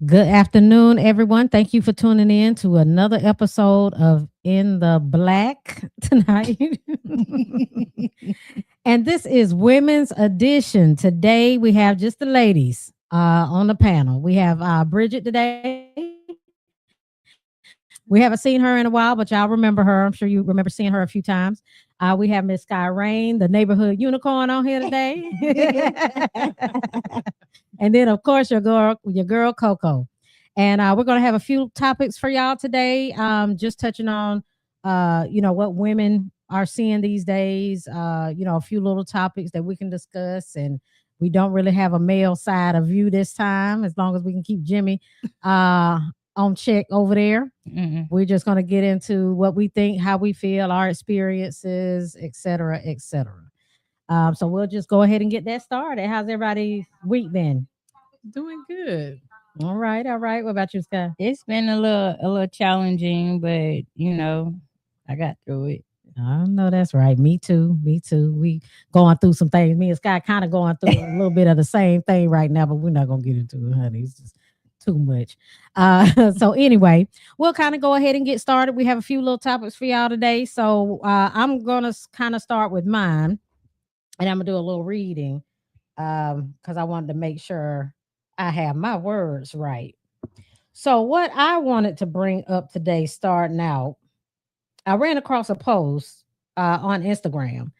Good afternoon, everyone. Thank you for tuning in to another episode of In the Black tonight. And this is Women's Edition. Today we have just the ladies on the panel. We have Bridget today. We haven't seen her in a while, but y'all remember her. I'm sure you remember seeing her a few times. We have Miss Sky Rain, the neighborhood unicorn on here today. And then, of course, your girl Coco. And we're going to have a few topics for y'all today. Just touching on, what women are seeing these days. A few little topics that we can discuss. And we don't really have a male side of view this time, as long as we can keep Jimmy on check over there. Mm-mm. We're just going to get into what we think, how we feel, our experiences, et cetera, et cetera. So we'll just go ahead and get that started. How's everybody's week been? Doing good. All right, all right. What about you, Sky? It's been a little challenging, but I got through it. I know that's right. Me too. Me too. We going through some things. Me and Sky kind of going through a little bit of the same thing right now, but we're not gonna get into it, honey. It's just too much. So anyway, we'll kind of go ahead and get started. We have a few little topics for y'all today. So I'm gonna kind of start with mine, and I'm gonna do a little reading because I wanted to make sure I have my words right. So, what I wanted to bring up today, starting out, I ran across a post on Instagram,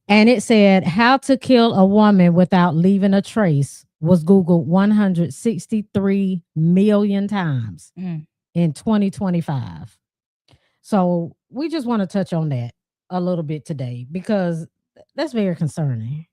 and it said, "How to kill a woman without leaving a trace" was Googled 163 million times Mm. in 2025. So, we just want to touch on that a little bit today because that's very concerning.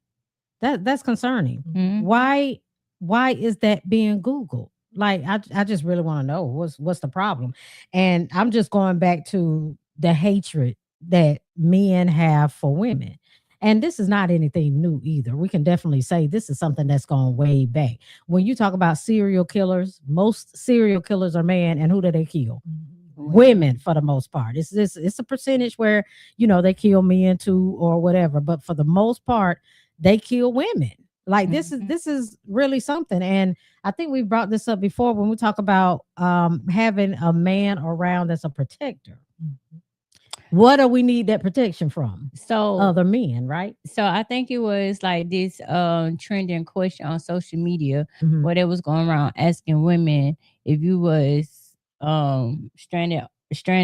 That's concerning. Mm. Why why is that being Googled? Like I just really want to know what's the problem. And I'm just going back to the hatred that men have for women. And this is not anything new either. We can definitely say this is something that's gone way back. When you talk about serial killers, most serial killers are men, and who do they kill? Women for the most part. It's a percentage where they kill men too or whatever, but for the most part they kill women. Like Mhm. this is really something. And I think we've brought this up before when we talk about having a man around that's a protector. What do we need that protection from? So Other men, right? so I think it was like this trending question on social media Mhm. where they was going around asking women if you was stranded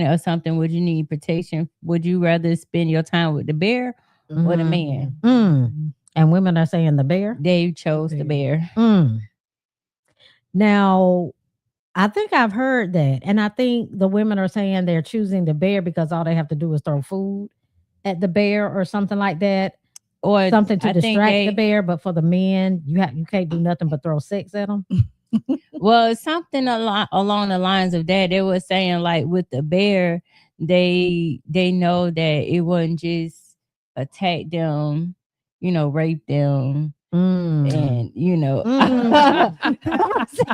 or something, would you need protection? Would you rather spend your time with the bear or the Mhm. man? And women are saying the bear. They chose the Bear. bear. Mm. Now, I think I've heard that. And I think the women are saying they're choosing the bear because all they have to do is throw food at the bear or something like that. Or Something to I think distract the they bear, but for the men, you can't do nothing but throw sex at them. well, something along the lines of that. They were saying like with the bear, they know that it wouldn't just attack them, rape them, Mm. and Mm.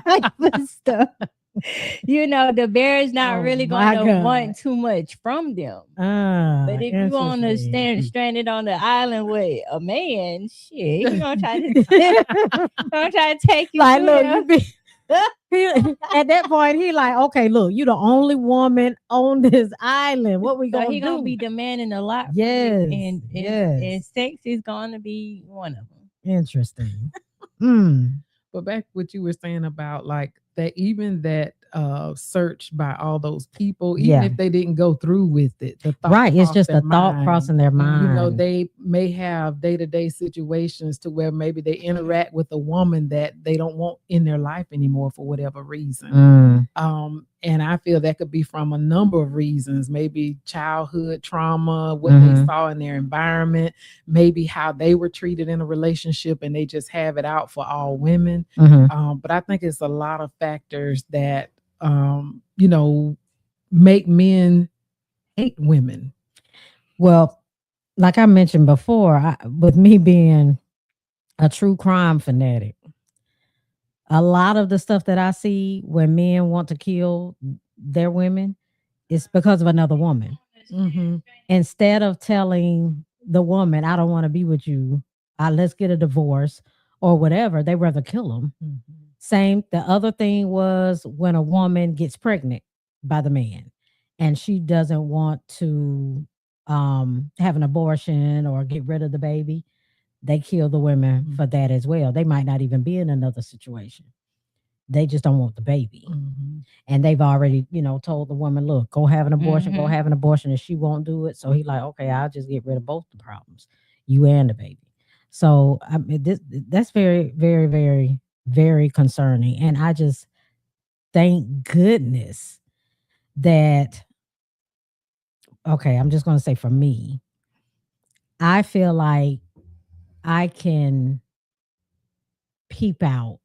type of stuff. The bear is not Oh really going my to God. want too much from them. But if you want to Interesting. stand stranded on the island with a man, shit, he gonna try to gonna try to take you Like, through look, there. you be at that point, he like, okay, look, you the only woman on this island. What we So gonna he gonna do? be demanding a lot from you, Yes, and yes. sex is gonna be one of them. Interesting. Mm. But back what you were saying about like that, even that search by all those people, even Yeah. if they didn't go through with it, the thought Right. It's crossed just their a thought mind. crossing their Mhm. mind. They may have day-to-day situations to where maybe they interact with a woman that they don't want in their life anymore for whatever reason. Mm. And I feel that could be from a number of reasons, maybe childhood trauma, what they Mhm. saw in their environment, maybe how they were treated in a relationship and they just have it out for all women. Mhm. But I think it's a lot of factors that, you know, make men hate women. Well, like I mentioned before, with me being a true crime fanatic, a lot of the stuff that I see when men want to kill their women is because of another woman. Hmm. Instead of telling the woman, I don't want to be with you, let's get a divorce or whatever, they rather kill them. Same. The other thing was when a woman gets pregnant by the man and she doesn't want to have an abortion or get rid of the baby, they kill the women for that as well. They might not even be in another situation. They just don't want the baby. And they've already, told the woman, look, go have an abortion, go have an abortion, and she won't do it. So he like, okay, I'll just get rid of both the problems, you and the baby. So I mean, that's very, very, very, very concerning. And I just thank goodness that, okay, I'm just going to say for me, I feel like I can peep out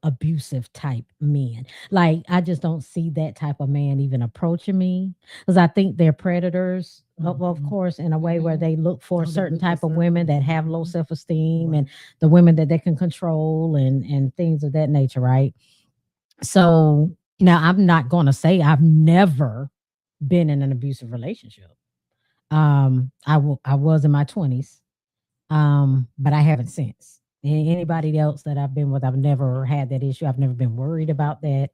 abusive type men. Like I just don't see that type of man even approaching me because I think they're predators, of course, in a way where they look for a certain type of women that have low self-esteem and the women that they can control and things of that nature, right? So now I'm not going to say I've never been in an abusive relationship. I was in my 20s, but I haven't since. Anybody else that I've been with, I've never had that issue. I've never been worried about that.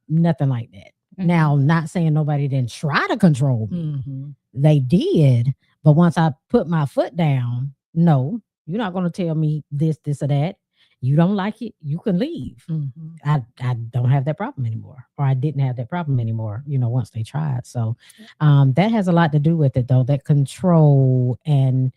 Nothing like that. Now, not saying nobody didn't try to control me. They did. But once I put my foot down, no, you're not going to tell me this, or that. You don't like it, you can leave. I don't have that problem anymore. Or I didn't have that problem anymore, once they tried. So that has a lot to do with it, though, that control and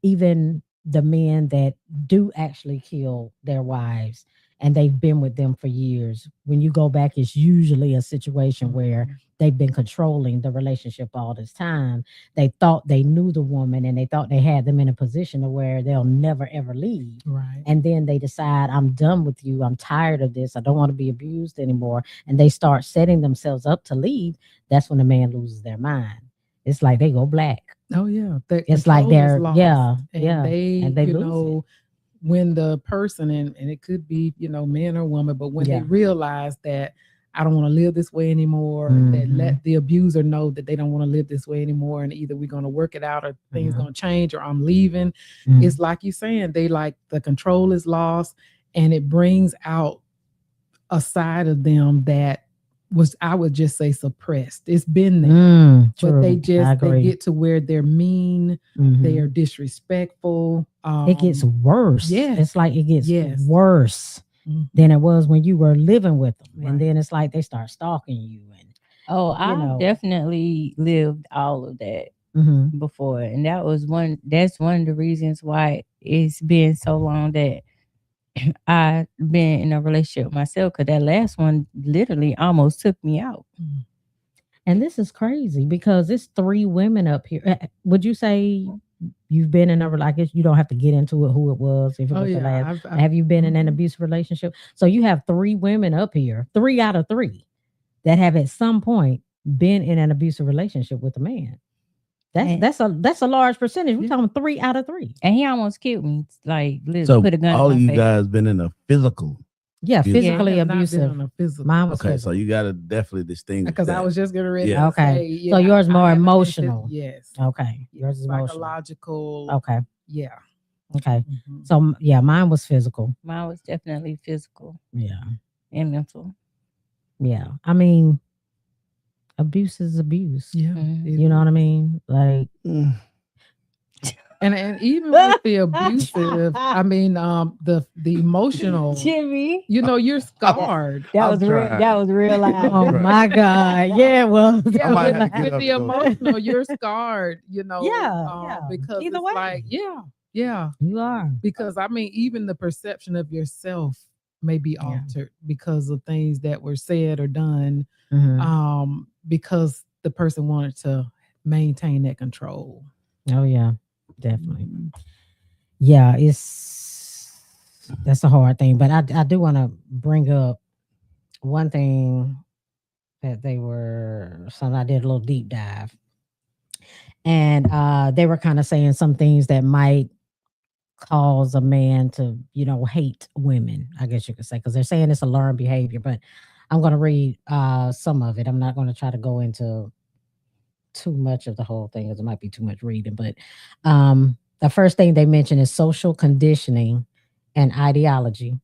even the men that do actually kill their wives and they've been with them for years. When you go back, it's usually a situation where they've been controlling the relationship all this time. They thought they knew the woman and they thought they had them in a position to where they'll never, ever leave. Right. And then they decide, I'm done with you. I'm tired of this. I don't want to be abused anymore. And they start setting themselves up to leave. That's when the man loses their mind. It's like they go black. Oh yeah, it's like they're and they know when the person and it could be man or woman, but when they realize that I don't want to live this way anymore, that let the abuser know that they don't want to live this way anymore, and either we're going to work it out or things going to change or I'm leaving. It's like you saying, they like the control is lost, and it brings out a side of them that was, I would just say, suppressed. It's been there, but they get to where they're mean, they are disrespectful. It gets worse. Yeah, it's like it gets worse than it was when you were living with them, and then it's like they start stalking you. And I definitely lived all of that before, and that's one of the reasons why it's been so long that I've been in a relationship myself, because that last one literally almost took me out. And this is crazy because it's 3 women up here. Would you say you've been in I guess you don't have to get into it, who it was. If it was the last. Have you been in an abusive relationship? So you have 3 women up here, 3 out of 3 that have at some point been in an abusive relationship with a man. That's a large percentage. We're talking 3 out of 3. And he almost killed me. Like, so put a gun all in of you face. guys been in a physical. Physically abusive. Mine was okay, physical. so you gotta definitely distinguish because I was just getting ready. Yeah. To say, so yours more emotional. Yes. Okay. Yours is psychological. Emotional. Okay. Yeah. Okay. So mine was physical. Mine was definitely physical. Yeah. And mental. Yeah. I mean, abuse is abuse. Yeah. You know what I mean? Like and even with the abusive, I mean the emotional, Jimmy, you're scarred. That was real loud. Oh my God. Yeah, well with the emotional, you're scarred, because Either it's way. like, yeah. You are. Because I mean, even the perception of yourself may be altered because of things that were said or done, because the person wanted to maintain that control. Oh yeah, definitely. Yeah, that's a hard thing. But I do want to bring up one thing that I did a little deep dive. And they were kind of saying some things that might cause a man to, hate women, I guess you could say, because they're saying it's a learned behavior. But I'm going to read some of it. I'm not going to try to go into too much of the whole thing because it might be too much reading. But the first thing they mention is social conditioning and ideology.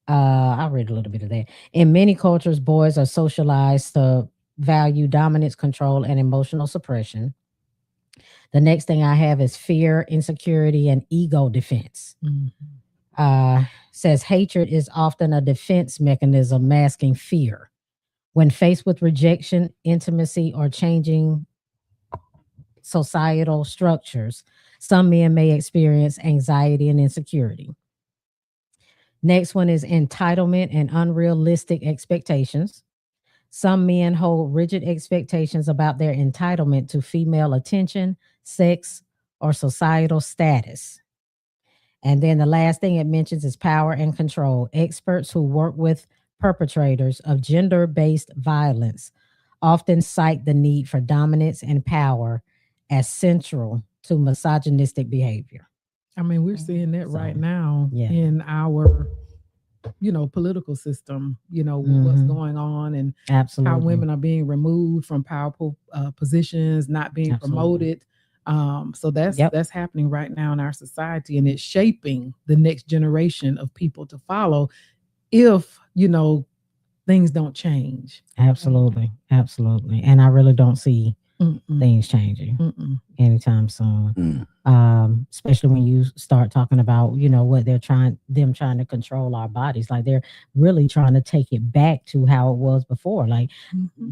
I'll read a little bit of that. In many cultures, boys are socialized to value dominance, control, and emotional suppression. The next thing I have is fear, insecurity, and ego defense. Says hatred is often a defense mechanism masking fear. When faced with rejection, intimacy, or changing societal structures, some men may experience anxiety and insecurity. Next one is entitlement and unrealistic expectations. Some men hold rigid expectations about their entitlement to female attention, sex, or societal status. And then the last thing it mentions is power and control. Experts who work with perpetrators of gender-based violence often cite the need for dominance and power as central to misogynistic behavior. I mean, we're seeing that right now in our, political system, what's going on and how women are being removed from powerful positions, not being promoted. So that's happening right now in our society, and it's shaping the next generation of people to follow if, things don't change. Absolutely. And I really don't see things changing anytime soon. Especially when you start talking about, what they're trying to control our bodies. Like they're really trying to take it back to how it was before. Like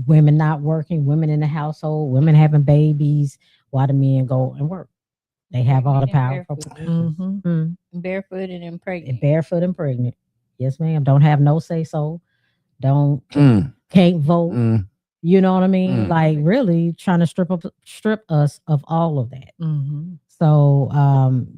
women not working, women in the household, women having babies, while the men go and work. They have all the power. Barefooted and pregnant. Barefoot and pregnant. Yes, ma'am. Don't have no say so. Don't can't vote. You know what I mean? Like really trying to strip us of all of that. So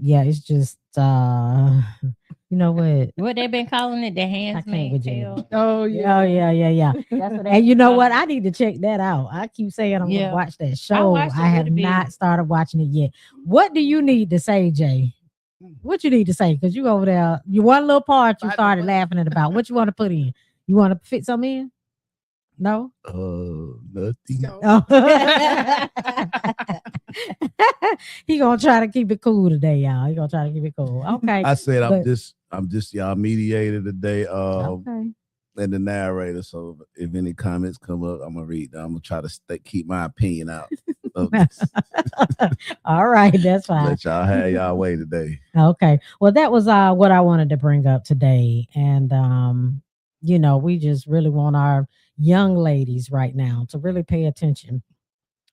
it's just you know what they've been calling it, the Handmaid's Tale. Oh yeah. That's what and you know what? I need to check that out. I keep saying I'm gonna watch that show. I have not started watching it yet. What do you need to say, Jay? What you need to say? Because you over there, you one little part you started laughing at about. What you want to put in? You want to fit something in? No? Nothing. No. He gonna try to keep it cool today, y'all. He gonna try to keep it cool. Okay. I said I'm just y'all mediator today. And the narrator. So if any comments come up, I'm gonna read them. I'm gonna try to keep my opinion out. All right, that's fine. Let y'all have y'all way today. Okay. Well, that was what I wanted to bring up today. And we just really want our young ladies right now to really pay attention,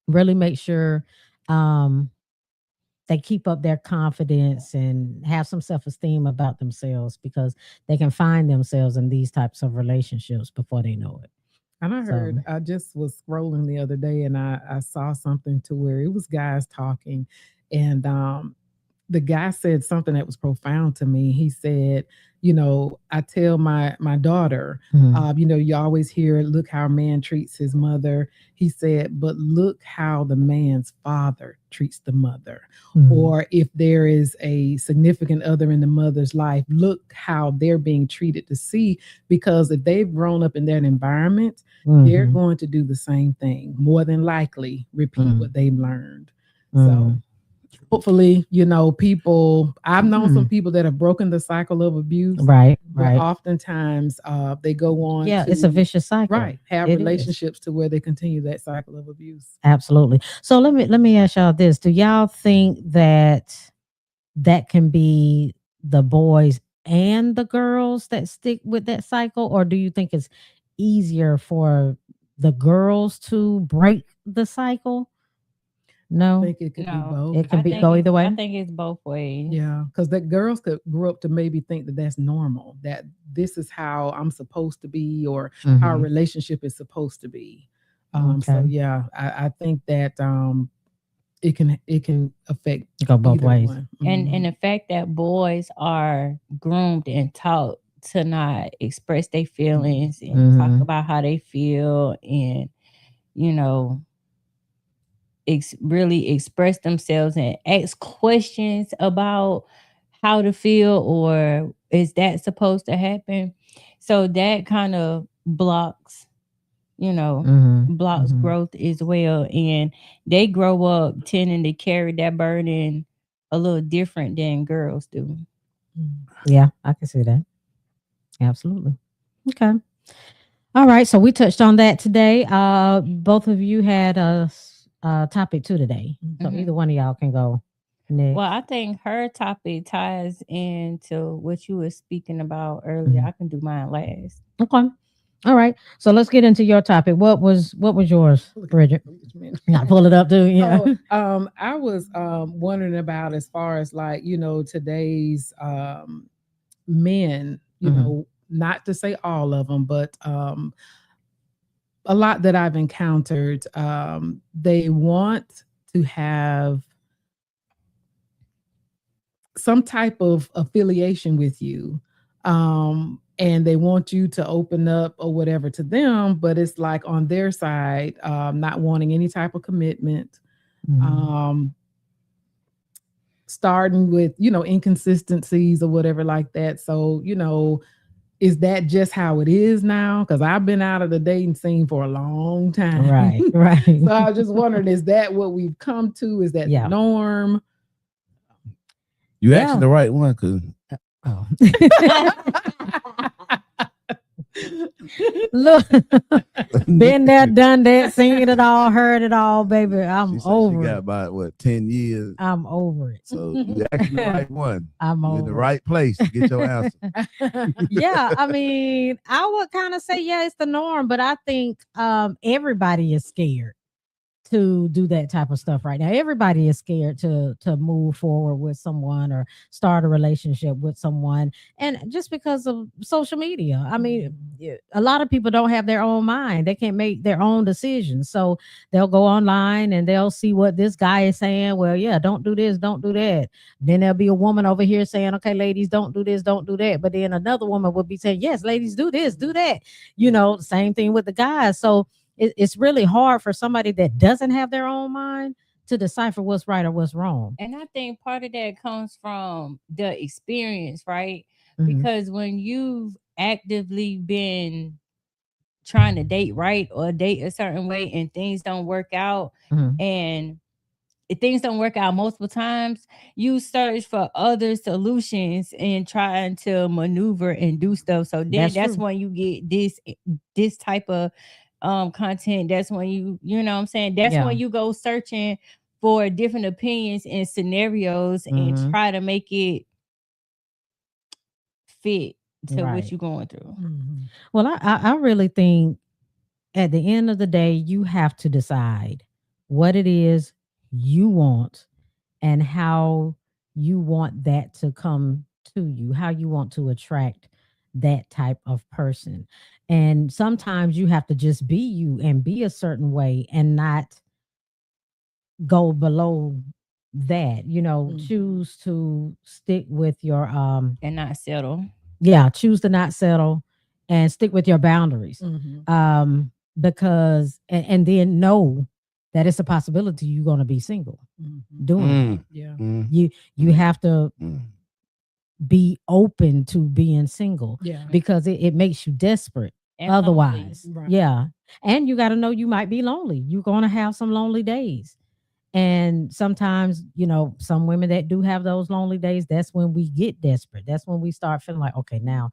really make sure they keep up their confidence and have some self-esteem about themselves, because they can find themselves in these types of relationships before they know it. And I just was scrolling the other day and I saw something to where it was guys talking, and the guy said something that was profound to me. He said, I tell my daughter, you always hear, look how a man treats his mother. He said, but look how the man's father treats the mother. Or if there is a significant other in the mother's life, look how they're being treated, to see, because if they've grown up in that environment, they're going to do the same thing, more than likely repeat what they've learned. So hopefully, people, I've known some people that have broken the cycle of abuse. Right. Oftentimes they go on. Yeah, it's a vicious cycle. Right. Have relationships to where they continue that cycle of abuse. Absolutely. So let me ask y'all this. Do y'all think that can be the boys and the girls that stick with that cycle? Or do you think it's easier for the girls to break the cycle? No, I think it could be both. It can go either way. I think it's both ways. Yeah, because the girls could grow up to maybe think that that's normal, that this is how I'm supposed to be, or how a relationship is supposed to be. So yeah, I think that it can affect, go both ways. And the fact that boys are groomed and taught to not express their feelings and talk about how they feel, and really express themselves and ask questions about how to feel, or is that supposed to happen? So that kind of blocks growth as well, and they grow up tending to carry that burden a little different than girls do. Yeah, I can see that. Absolutely. Okay. All right. So we touched on that today. Both of you had a topic too today. So either one of y'all can go next. Well, I think her topic ties into what you were speaking about earlier. I can do mine last. Okay. All right. So let's get into your topic. What was yours, Bridget? I pull it up too. Yeah. I was wondering about, as far as like, today's men, know, not to say all of them, but a lot that I've encountered, they want to have some type of affiliation with you. And they want you to open up or whatever to them, but it's like on their side, not wanting any type of commitment. Starting with, inconsistencies or whatever like that. So, is that just how it is now? Because I've been out of the dating scene for a long time. Right, right. So I was just wondering, is that what we've come to? Is that the norm? You asking the right one, because look, been there, done that, seen it all, heard it all, baby. I'm over she got it. about what, 10 years? I'm over it. So you asking the right one. I'm You're over in the right place to get your answer. Yeah, I mean, I would kind of say, yeah, it's the norm, but I think everybody is scared to do that type of stuff right now. Everybody is scared to move forward with someone or start a relationship with someone, and just because of social media. I mean, a lot of people don't have their own mind. They can't make their own decisions, so they'll go online and they'll see what this guy is saying. Well, yeah, don't do this, don't do that. Then there'll be a woman over here saying, okay, ladies, don't do this, don't do that. But then another woman will be saying, yes, ladies, do this, do that. Same thing with the guys. So it's really hard for somebody that doesn't have their own mind to decipher what's right or what's wrong. And I think part of that comes from the experience, right? Because when you've actively been trying to date right or date a certain way and things don't work out, and if things don't work out multiple times, you search for other solutions and trying to maneuver and do stuff. So then that's when you get this type of content. That's when you know what I'm saying, that's when you go searching for different opinions and scenarios and try to make it fit to what you're going through. Well, I really think at the end of the day, you have to decide what it is you want and how you want that to come to you, how you want to attract that type of person. And sometimes you have to just be you and be a certain way and not go below that, choose to stick with your and not settle. Yeah, choose to not settle and stick with your boundaries. Because and then know that it's a possibility you're going to be single doing it. Yeah. You have to be open to being single, because it makes you desperate and otherwise. Yeah. And you got to know you might be lonely. You're going to have some lonely days. And sometimes, some women that do have those lonely days, that's when we get desperate. That's when we start feeling like, okay, now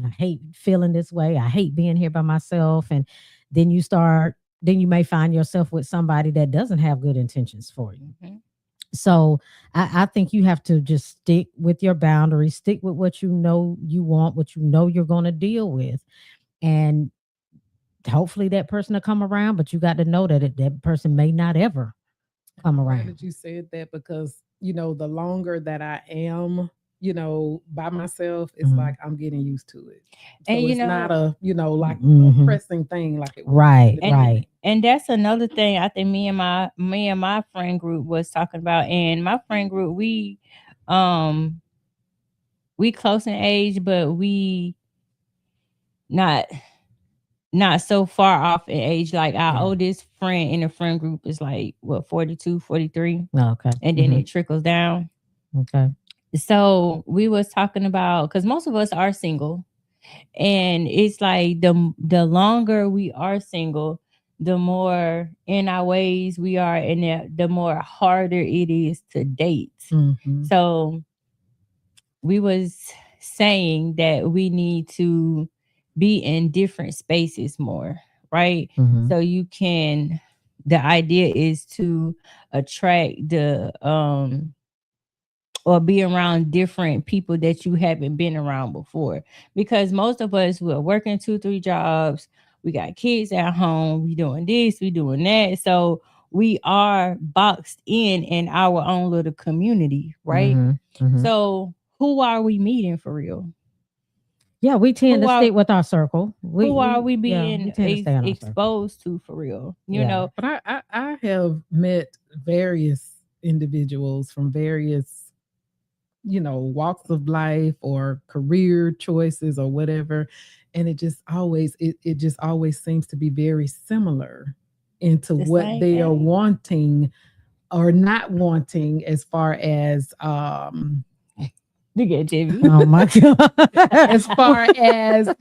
I hate feeling this way. I hate being here by myself. And then you may find yourself with somebody that doesn't have good intentions for you. So I think you have to just stick with your boundaries, stick with what you know you want, what you know you're going to deal with. And hopefully that person will come around, but you got to know that that person may not ever come around. I'm glad that you said that, because, the longer that I am, by myself, it's like I'm getting used to it. So and it's not a, like a pressing thing like it was. Right. And that's another thing I think me and my friend group was talking about. And my friend group, we close in age, but we not so far off in age. Like our oldest friend in the friend group is like 42, 43. Okay. And then it trickles down. Okay. So we was talking about, because most of us are single, and it's like the longer we are single, the more in our ways we are, and the more harder it is to date. So we was saying that we need to be in different spaces more, right? So you can, the idea is to attract the or be around different people that you haven't been around before, because most of us, we're working 2-3 jobs, we got kids at home, we doing this, we doing that, so we are boxed in our own little community, right? So who are we meeting for real? Yeah, we tend to stick with our circle. Who are we being exposed to for real? You know, but I have met various individuals from various, walks of life or career choices or whatever, and it just always seems to be very similar into what they are wanting or not wanting, as far as look at Jimmy. Oh my God. As far as a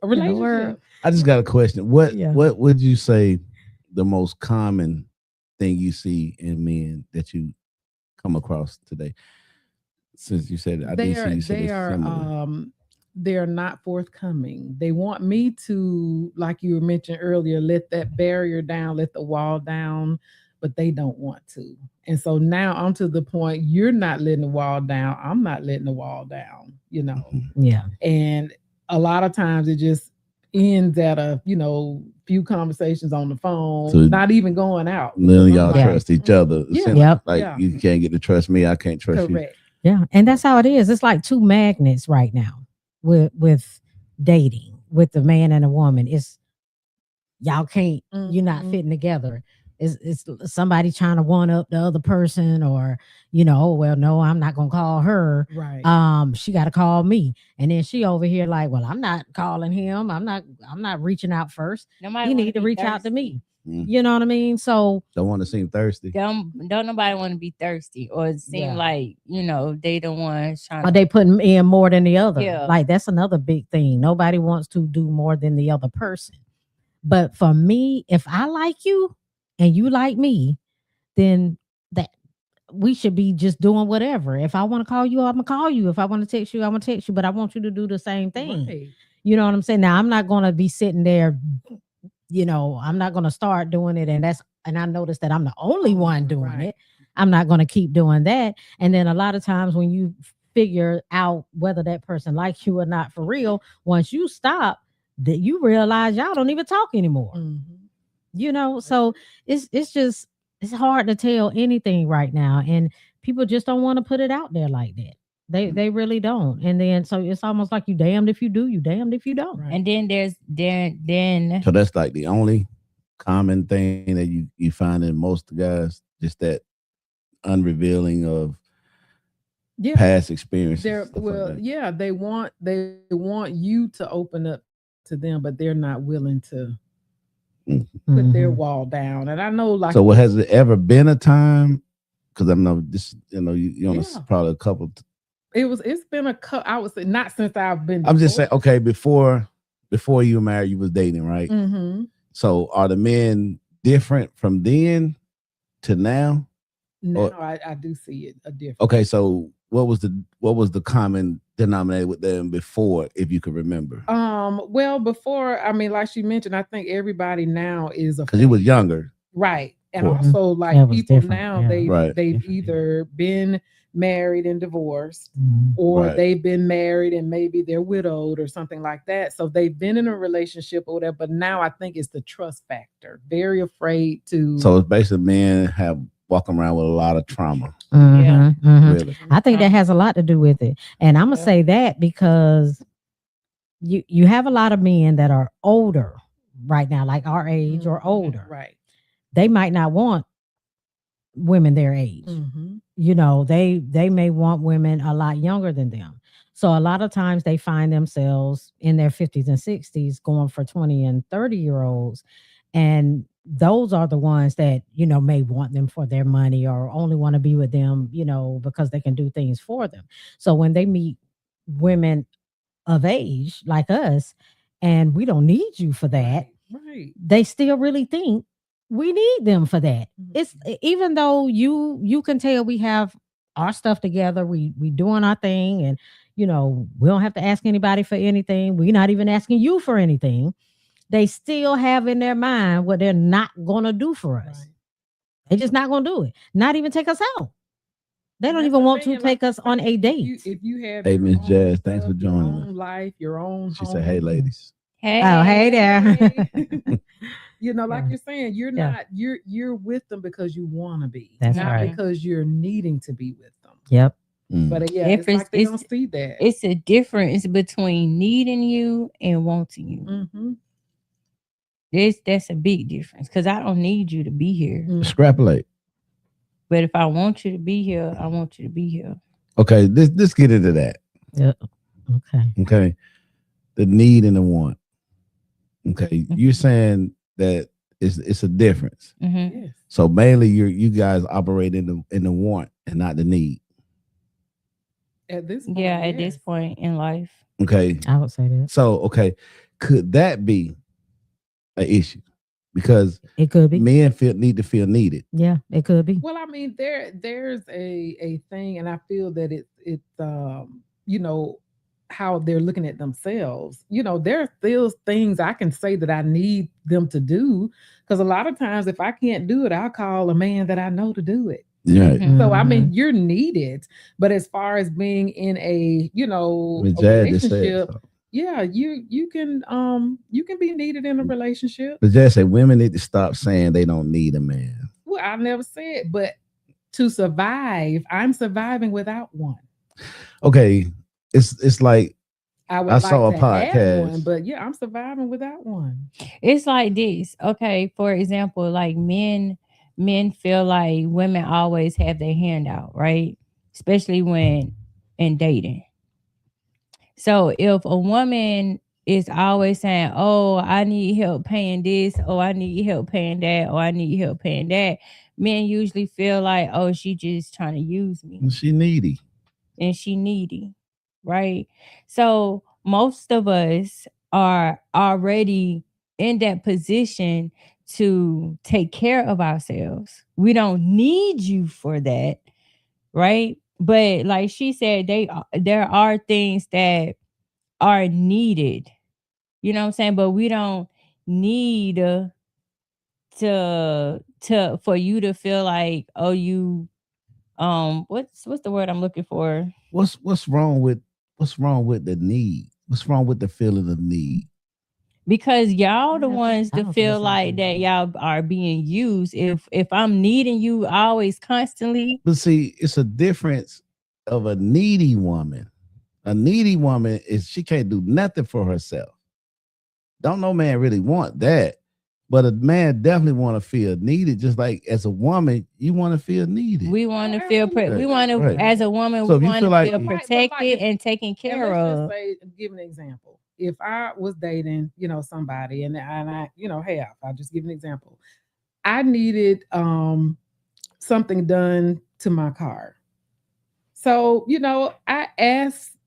relationship. I just got a question. What would you say the most common thing you see in men that you come across today? Since you said they're not forthcoming. They want me to, like you mentioned earlier, let that barrier down, let the wall down, but they don't want to. And so now I'm to the point, you're not letting the wall down, I'm not letting the wall down, Yeah. And a lot of times it just ends at a few conversations on the phone, so not even going out. None of y'all trust each other. Yeah. You can't get to trust me, I can't trust you. Yeah, and that's how it is. It's like two magnets right now with dating, with the man and a woman. It's y'all can't, you're not fitting together. It's somebody trying to one up the other person, or oh well, no, I'm not gonna call her. Right. She got to call me, and then she over here like, well, I'm not calling him. I'm not reaching out first. You need to reach out to me. You know what I mean? So don't want to seem thirsty. Don't nobody want to be thirsty or seem like they the ones trying. Or they putting in more than the other. Yeah. Like that's another big thing. Nobody wants to do more than the other person. But for me, if I like you and you like me, then that we should be just doing whatever. If I want to call you, I'm gonna call you. If I want to text you, I'm gonna text you. But I want you to do the same thing. Right. You know what I'm saying? Now I'm not gonna be sitting there. I'm not gonna start doing it, and I noticed that I'm the only one doing it. I'm not gonna keep doing that. And then a lot of times when you figure out whether that person likes you or not for real, once you stop, that you realize y'all don't even talk anymore. So it's hard to tell anything right now, and people just don't want to put it out there like that. They really don't. And then so it's almost like you damned if you do, you damned if you don't. Right. And then then so that's like the only common thing that you find in most guys, just that unrevealing of past experiences. They want you to open up to them, but they're not willing to put their wall down. And I know, like, so has it ever been a time? Because I know this, you probably a couple. It's been a couple. I would say not since I've been. I'm just saying, okay, before you were married, you was dating, right? So are the men different from then to now? No, I do see it a difference. Okay, so what was the common denominator with them before, if you could remember? Well, before, I mean, like she mentioned, I think everybody now is because he was younger, right? And also, like, people now, they've either been married and divorced, or they've been married and maybe they're widowed or something like that. So they've been in a relationship or whatever. But now I think it's the trust factor. Very afraid to. So it's basically men have walking around with a lot of trauma. Really. I think that has a lot to do with it. And I'm gonna say that because you have a lot of men that are older right now, like our age or older. Right. They might not want women their age. They may want women a lot younger than them. So a lot of times they find themselves in their 50s and 60s going for 20 and 30-year-olds. And those are the ones that, may want them for their money or only want to be with them, because they can do things for them. So when they meet women of age like us, and we don't need you for that, they still really think we need them for that. It's even though you can tell we have our stuff together. We doing our thing, and we don't have to ask anybody for anything. We're not even asking you for anything. They still have in their mind what they're not gonna do for us. Right. They're just not gonna do it. Not even take us out. They don't even want to take us on a date. If you have hey, Miss Jazz, thanks for joining your own life, your own. She said, "Hey, ladies." Hey. Oh, hey there. Like you're saying, you're not you're with them because you want to be, That's not right. because you're needing to be with them. Yep. But it's like they don't see that. It's a difference between needing you and wanting you. Mm-hmm. That's a big difference because I don't need you to be here. Extrapolate. But if I want you to be here, I want you to be here. Okay, let's get into that. Yeah. Okay. The need and the want. Okay, you're saying that it's a difference. Mm-hmm. Yes. So mainly you guys operate in the want and not the need. At this point, at this point in life. Okay. I would say that. So could that be an issue? Because it could be. Men need to feel needed. Yeah, it could be. Well, I mean, there's a thing, and I feel that it's how they're looking at themselves. There are still things I can say that I need them to do, because a lot of times if I can't do it, I'll call a man that I know to do it. Yeah. Mm-hmm. So I mean, you're needed, but as far as being in a relationship. Yeah, you can be needed in a relationship. But just say women need to stop saying they don't need a man. Well, I never said, but to survive, I'm surviving without one. Okay, it's like I saw a podcast, one, but I'm surviving without one. It's like this. Okay, for example, like men feel like women always have their hand out, right? Especially when in dating. So if a woman is always saying, "Oh, I need help paying this," "Oh, I need help paying that," "Oh, I need help paying that," men usually feel like, "Oh, she just trying to use me." And she needy. Right? So most of us are already in that position to take care of ourselves. We don't need you for that, right? But like she said, there are things that are needed. You know what I'm saying? But we don't need to for you to feel like, oh, you what's the word I'm looking for? What's wrong with the need? What's wrong with the feeling of need? Because y'all the ones that feel like that y'all are being used. If I'm needing you always constantly. But see, it's a difference of a needy woman. A needy woman she can't do nothing for herself. Don't no man really want that. But a man definitely want to feel needed. Just like as a woman, you want to feel needed. We want to feel we want to as a woman, we want to feel protected and taken care of. Give an example. If I was dating, somebody, and I, I'll just give an example. I needed something done to my car. So, I asked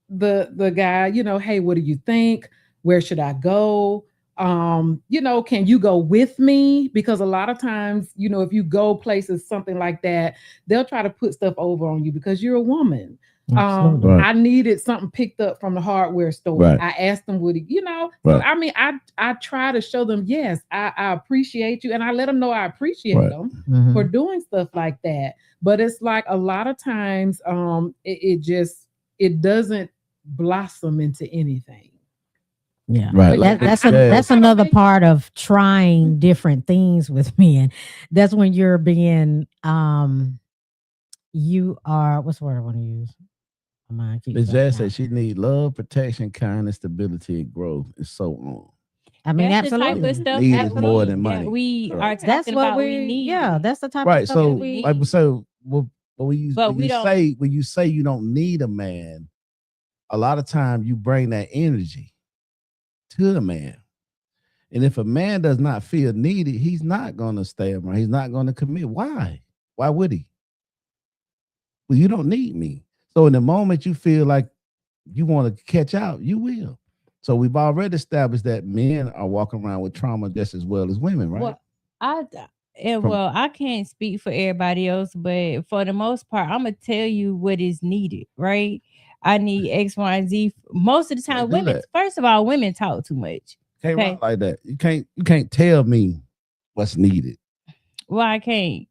the guy, hey, what do you think? Where should I go? Can you go with me? Because a lot of times, if you go places, something like that, they'll try to put stuff over on you because you're a woman. Right. I needed something picked up from the hardware store. Right. I asked them, would he, Right. So, I mean, I try to show them, yes, I appreciate you. And I let them know I appreciate them for doing stuff like that. But it's like a lot of times, it doesn't blossom into anything. Yeah, right. That's another part of trying different things with men. That's when you're being, you are, what's the word I want to use? Ms. Jazz said she need love, protection, kindness, stability, and growth, and so on. I mean, that's absolutely. The type of stuff need is more than money. That we are talking that's what about. We need. Yeah, that's the type right. of stuff So, we like, when you say you don't need a man, a lot of time you bring that energy to the man. And if a man does not feel needed, he's not going to stay around. He's not going to commit. Why? Why would he? Well, you don't need me. So in the moment you feel like you want to catch out, you will. So we've already established that men are walking around with trauma just as well as women, right? Well, Well, I can't speak for everybody else, but for the most part, I'm gonna tell you what is needed, right? I need X, Y, and Z. Most of the time, women. First of all, women talk too much. Can't rock like that. You can't tell me what's needed. Why I can't?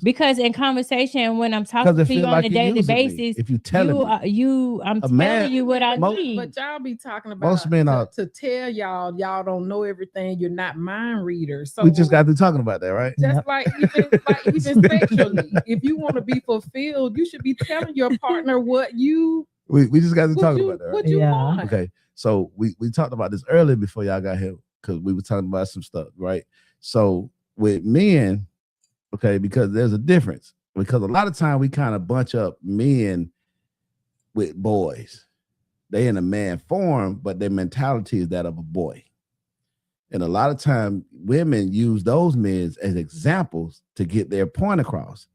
Because in conversation, when I'm talking to you on a daily basis, if you tell I'm telling you what I need. But y'all be talking about most men are to tell y'all don't know everything. You're not mind readers. So we just got to talking about that, right? Just like even sexually, if you want to be fulfilled, you should be telling your partner what you. We just got to talking about that, right? What you want? Okay, so we talked about this earlier before y'all got here because we were talking about some stuff, right? So with men. Okay, because there's a difference. Because a lot of time we kind of bunch up men with boys. They in a man form, but their mentality is that of a boy. And a lot of time women use those men as examples to get their point across.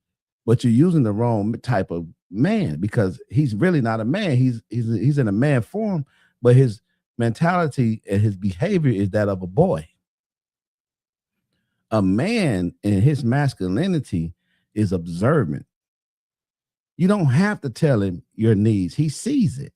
But you're using the wrong type of man because he's really not a man. He's in a man form, but his mentality and his behavior is that of a boy. A man in his masculinity is observant. You don't have to tell him your needs. He sees it.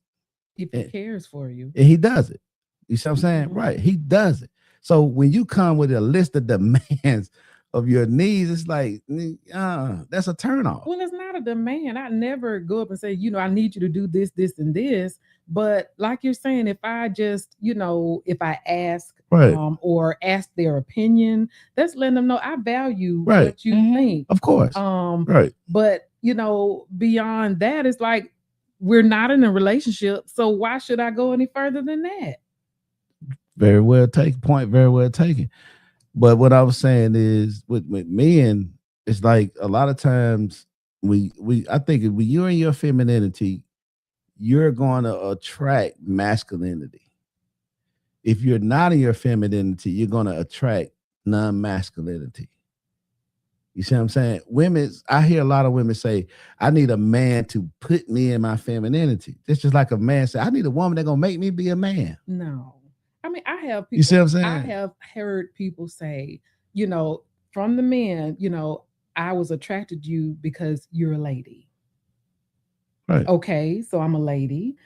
If he cares for you. And he does it. You see what I'm saying? Mm-hmm. Right. He does it. So when you come with a list of demands of your needs, it's like, that's a turnoff. Well, it's not a demand. I never go up and say, I need you to do this, this, and this. But like you're saying, if I just, if I ask right. Or ask their opinion, that's letting them know I value what you think. Of course. Right. But, beyond that, it's like we're not in a relationship. So why should I go any further than that? Very well taken. Point very well taken. But what I was saying is with men, it's like a lot of times I think when you're in your femininity, you're going to attract masculinity. If you're not in your femininity, you're going to attract non-masculinity. You see what I'm saying? I hear a lot of women say, I need a man to put me in my femininity. It's just like a man say, I need a woman that's going to make me be a man. No. I mean, I have people. You see what I'm saying? I have heard people say, from the men, I was attracted to you because you're a lady. Right. Okay, so I'm a lady.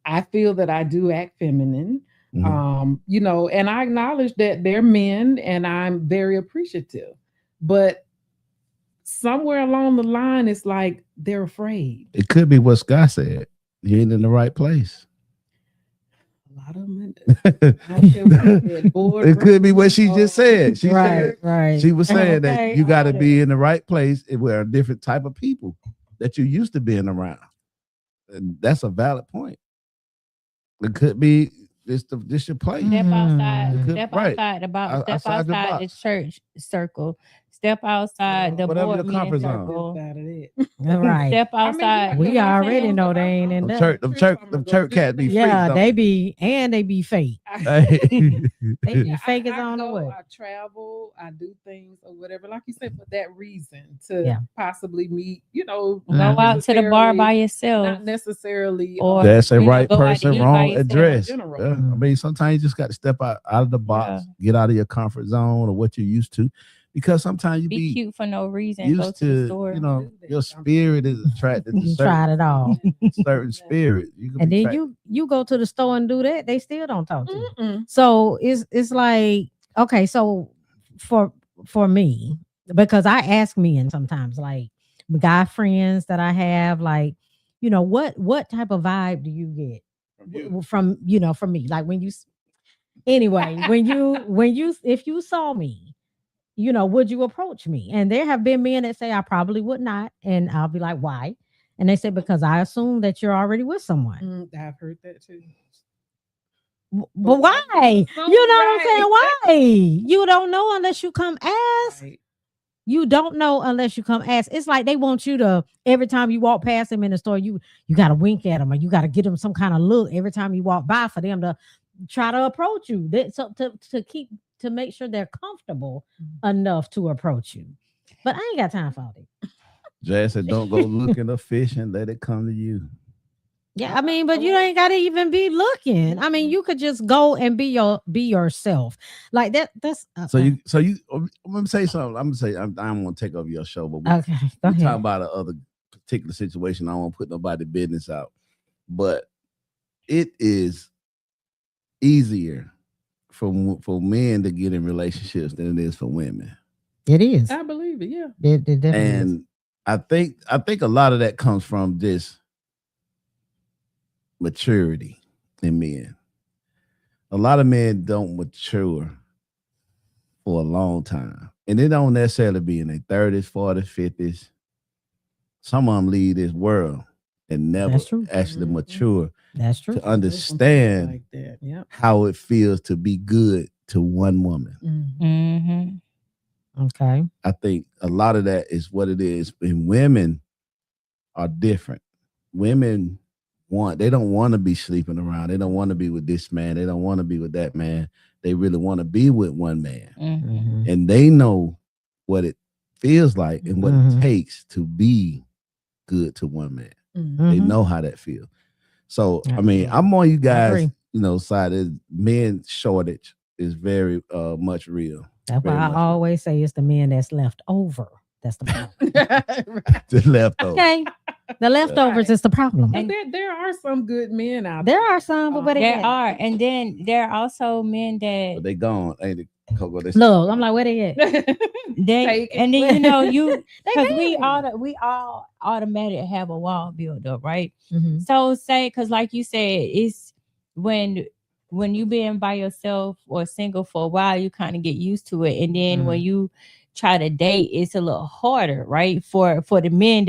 I feel that I do act feminine. Mm-hmm. And I acknowledge that they're men and I'm very appreciative. But somewhere along the line, it's like they're afraid. It could be what Scott said. You ain't in the right place. A lot of them. It could be what she just said. She right. She was saying that you got to be in the right place where a different type of people that you used to being around. And that's a valid point. It could be this your place. Step outside. Step outside the church circle. Step outside the board meeting circle. Right. Step outside. We already know they ain't in that. The church cat be yeah, they be fake. They be fake as on the way. I travel, I do things or whatever, like you said, for that reason to possibly meet, go out to the bar by yourself. Not necessarily. Or that's a right person, wrong address. Yeah. I mean, sometimes you just got to step out of the box, get out of your comfort zone or what you're used to. Because sometimes you be cute for no reason. Used go to the store. Your spirit is attracted to tried it all. certain spirit. And then you go to the store and do that, they still don't talk to you. So it's like, okay, so for me, because I ask men sometimes, like guy friends that I have, like, what type of vibe do you get from me? Like when you if you saw me, would you approach me? And there have been men that say I probably would not. And I'll be like, why? And they say, because I assume that you're already with someone. I've heard that too. But why? What I'm saying? Why? You don't know unless you come ask. Right. You don't know unless you come ask. It's like they want you to, every time you walk past them in the store, you got to wink at them or you got to give them some kind of look every time you walk by for them to try to approach you. So to make sure they're comfortable enough to approach you. But I ain't got time for all that. Jazz said, don't go looking for fish and let it come to you. Yeah, I mean, but you ain't got to even be looking. I mean, you could just go and be yourself like that. That's so you. I'm gonna say something. I'm gonna say I'm gonna take over your show, but okay. Go ahead. talking about another particular situation. I won't put nobody business out, but it is easier for men to get in relationships than it is for women. It is. I believe it. Yeah. It definitely and is. I think a lot of that comes from this maturity in men. A lot of men don't mature for a long time. And they don't necessarily be in their 30s, 40s, 50s. Some of them leave this world and never actually mature. That's true. To understand like that. Yep. how it feels to be good to one woman. Mm-hmm. Okay. I think a lot of that is what it is. And women are different. Women they don't want to be sleeping around. They don't want to be with this man. They don't want to be with that man. They really want to be with one man. Mm-hmm. And they know what it feels like and what it takes to be good to one man. Mm-hmm. They know how that feels. So, I mean, I'm on you guys, side. Men shortage is very much real. That's why I always say it's the men that's left over. That's the problem. The leftovers. Okay. The leftovers is the problem. And there are some good men out there. There are some, but there are. And then there are also men that but they gone, ain't it, Coco? Look, I'm like, where they at? And then because we all automatically have a wall built up, right? Mm-hmm. So say, because like you said, it's when you been by yourself or single for a while, you kind of get used to it, and then when you try to date, it's a little harder, right? For the man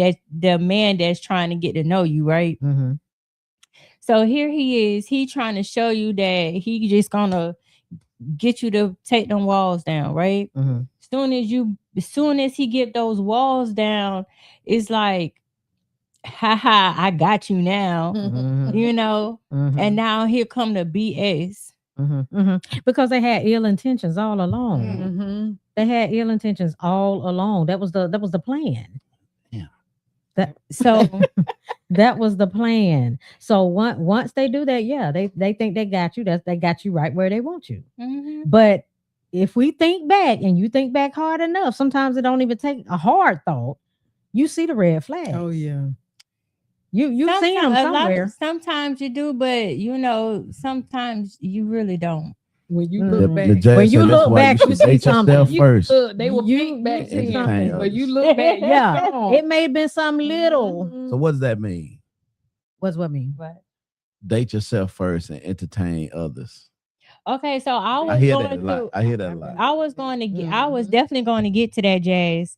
that's trying to get to know you, right? Mm-hmm. So here he is, he trying to show you that he just gonna get you to take them walls down, right? Mm-hmm. As soon as he get those walls down, it's like, haha, I got you now. Mm-hmm. And now here come the BS. Because they had ill intentions all along. Mm-hmm. They had ill intentions all along. That was the plan. Yeah. That was the plan. So once they do that, yeah, they think they got you. They got you right where they want you. Mm-hmm. But if we think back and you think back hard enough, sometimes it don't even take a hard thought. You see the red flags. Oh yeah. You see them somewhere. Sometimes you do, but sometimes you really don't. When you look back, you see something. First. They will think back to something, but you look back. Yeah, it may have been something little. So what does that mean? What's what mean? What? Date yourself first and entertain others. Okay, so I hear that a lot. I was definitely going to get to that, Jazz.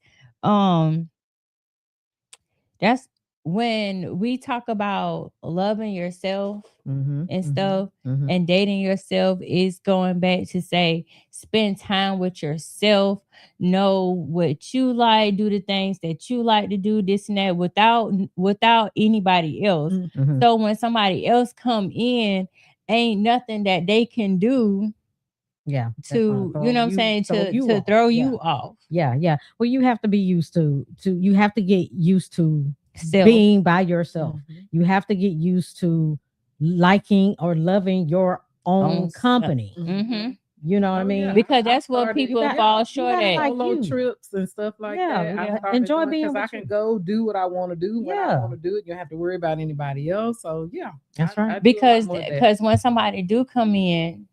That's when we talk about loving yourself and stuff and dating yourself, is going back to say, spend time with yourself, know what you like, do the things that you like to do, this and that, without anybody else. So when somebody else come in, ain't nothing that they can do to throw you off. Yeah. Well, you have to be used to you have to get used to being by yourself. You have to get used to liking or loving your own company. You know what I mean? Because that's what people fall short at. Like solo trips and stuff like that. Enjoy being because I can go do what I want to do when I want to do it. You don't have to worry about anybody else. So yeah, that's right. Because when somebody do come in,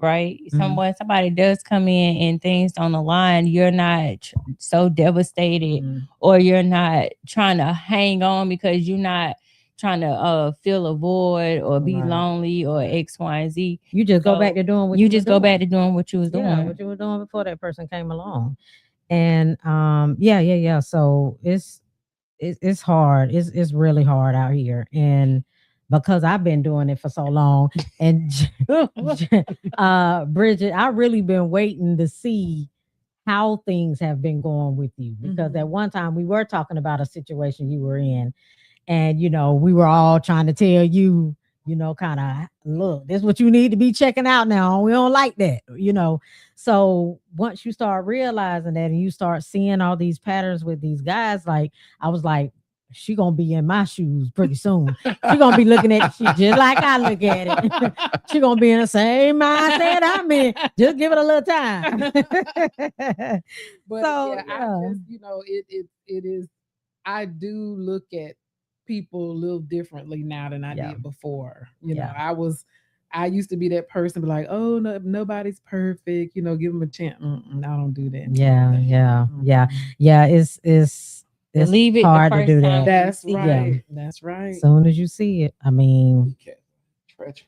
right? Somebody does come in and things on the line, you're not so devastated or you're not trying to hang on because you're not trying to fill a void or be lonely or X, Y, and Z. You just go back to doing what you just go back to doing what you was doing. What you were doing before that person came along. And yeah. So it's hard. It's really hard out here. And because I've been doing it for so long, and Bridget, I've really been waiting to see how things have been going with you, because at one time we were talking about a situation you were in, and we were all trying to tell you, kind of, look, this is what you need to be checking out now. We don't like that, So once you start realizing that and you start seeing all these patterns with these guys, like I was like, she gonna be in my shoes pretty soon. She gonna be looking at shit just like I look at it. She gonna be in the same mindset I'm in. Just give it a little time. But So, yeah, I just, it is. I do look at people a little differently now than I did before. You know, I used to be that person, be like, oh no, nobody's perfect. You know, give them a chance. I don't do that. Yeah. It's leave it hard to do that. That's right. Yeah. That's right. As soon as you see it, I mean, treacherous.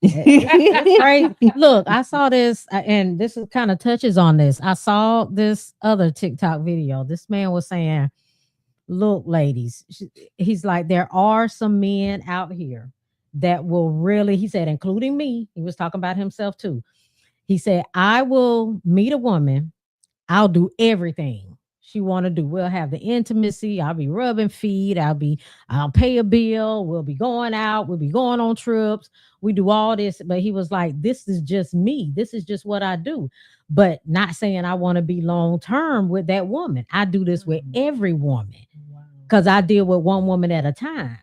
Right. Look, I saw this, and this kind of touches on this. I saw this other TikTok video. This man was saying, look, ladies, he's like, there are some men out here that will really, he said, including me, he was talking about himself too. He said, I will meet a woman, I'll do everything she want to do. We'll have the intimacy, I'll be rubbing feet, I'll pay a bill, we'll be going out, we'll be going on trips, we do all this. But he was like, this is just me, this is just what I do. But not saying I want to be long term with that woman. I do this with every woman because I deal with one woman at a time.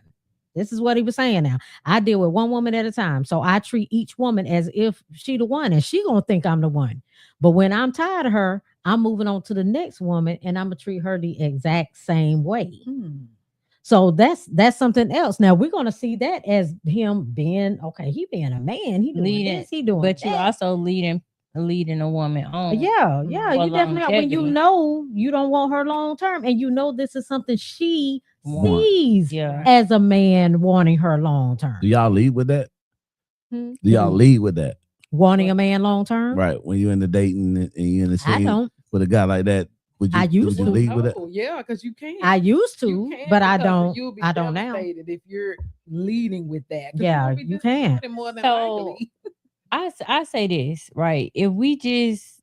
This is what he was saying now. I deal with one woman at a time. So I treat each woman as if she the one, and she gonna think I'm the one. But when I'm tired of her, I'm moving on to the next woman, and I'm gonna treat her the exact same way. So that's something else. Now we're gonna see that as him being he being a man. He doing this, he doing but that. You also leading a woman on. Yeah. You definitely, when you know you don't want her long term, and you know this is something she sees as a man wanting her long term. Do y'all lead with that? Do y'all lead with that? Wanting a man long term? Right. When you're in the dating and you're in the I don't. With a guy like that, would you lead with it? Yeah, because you can. I used to, but I don't. You'll be I don't now. If you're leading with that. Yeah, you can. More than so I say this, right? If we just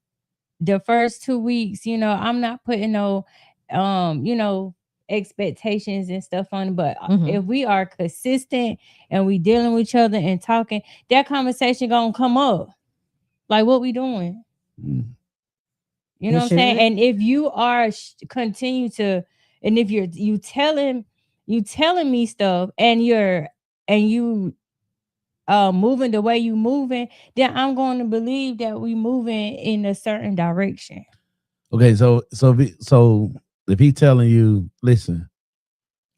the first 2 weeks, I'm not putting no expectations and stuff on it, but if we are consistent and we dealing with each other and talking, that conversation gonna come up. Like, what we doing? You know what I'm saying? And if you are continue to, and if you telling me stuff, and you moving the way you moving, then I'm going to believe that we moving in a certain direction. Okay, so if he telling you, listen,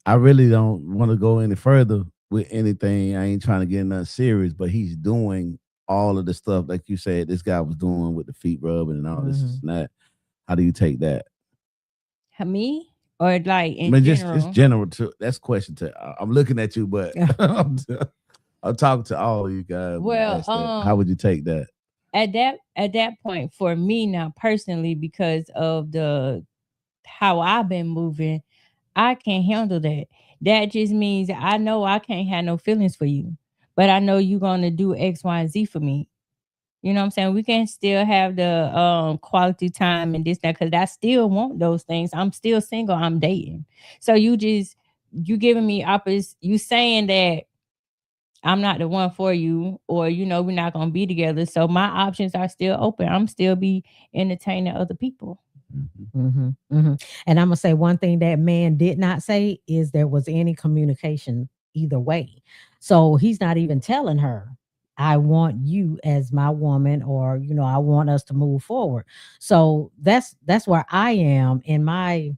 I really don't want to go any further with anything. I ain't trying to get nothing serious, but he's doing all of the stuff like you said this guy was doing with the feet rubbing and all this and that. How do you take that? Me? Or like in general? It's general too. That's question to. I'm looking at you, but I'm talking to all of you guys. Well, how would you take that? At that point, for me now personally, because of how I've been moving, I can't handle that. That just means I know I can't have no feelings for you, but I know you're gonna do X, Y, and Z for me. You know what I'm saying? We can still have the quality time and this, that, because I still want those things. I'm still single. I'm dating. So you giving me opposite. You saying that I'm not the one for you, or we're not gonna be together. So my options are still open. I'm still be entertaining other people. And I'm gonna say one thing that man did not say is there was any communication either way. So he's not even telling her, I want you as my woman, or I want us to move forward. So that's where I am in my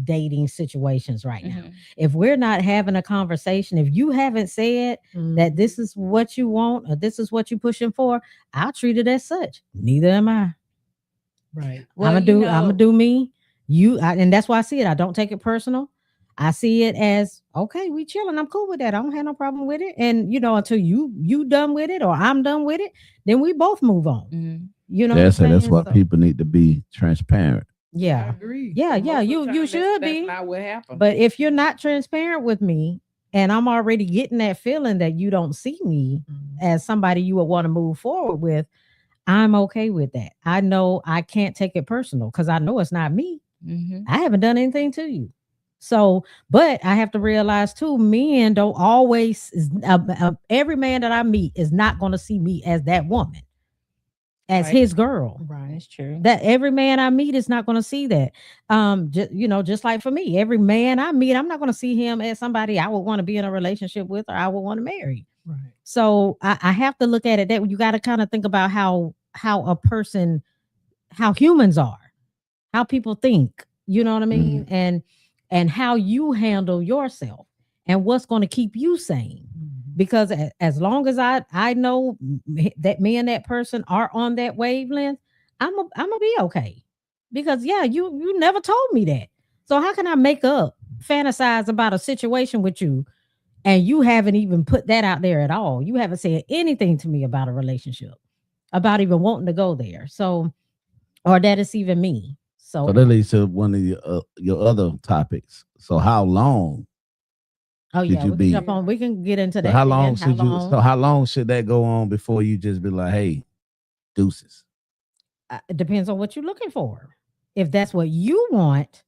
dating situations right now. If we're not having a conversation, if you haven't said that this is what you want or this is what you're pushing for, I'll treat it as such. Neither am I. Right. Well, I'm gonna do me. And that's why I see it. I don't take it personal. I see it as, okay, we chilling. I'm cool with that. I don't have no problem with it. And until you done with it or I'm done with it, then we both move on. That's why people need to be transparent. Yeah, I agree. Yeah. You should be. That's not what happened. But if you're not transparent with me, and I'm already getting that feeling that you don't see me as somebody you would want to move forward with, I'm okay with that. I know I can't take it personal because I know it's not me. I haven't done anything to you. So, but I have to realize too, men don't always, every man that I meet is not going to see me as that woman. as his girl. Right. That's true. That every man I meet is not going to see that. Just like for me, every man I meet, I'm not going to see him as somebody I would want to be in a relationship with or I would want to marry. Right. So I have to look at it that you got to kind of think about how a person, how humans are, how people think, you know what I mean? And how you handle yourself and what's going to keep you sane. Because as long as I know that me and that person are on that wavelength, I'm gonna be okay. Because you never told me that. So how can I fantasize about a situation with you and you haven't even put that out there at all? You haven't said anything to me about a relationship, about even wanting to go there. So, or that it's even me. So that leads to one of your other topics. So how long? Oh yeah, we can jump on. We can get into that. How long should you? So how long should that go on before you just be like, "Hey, deuces"? It depends on what you're looking for. If that's what you want,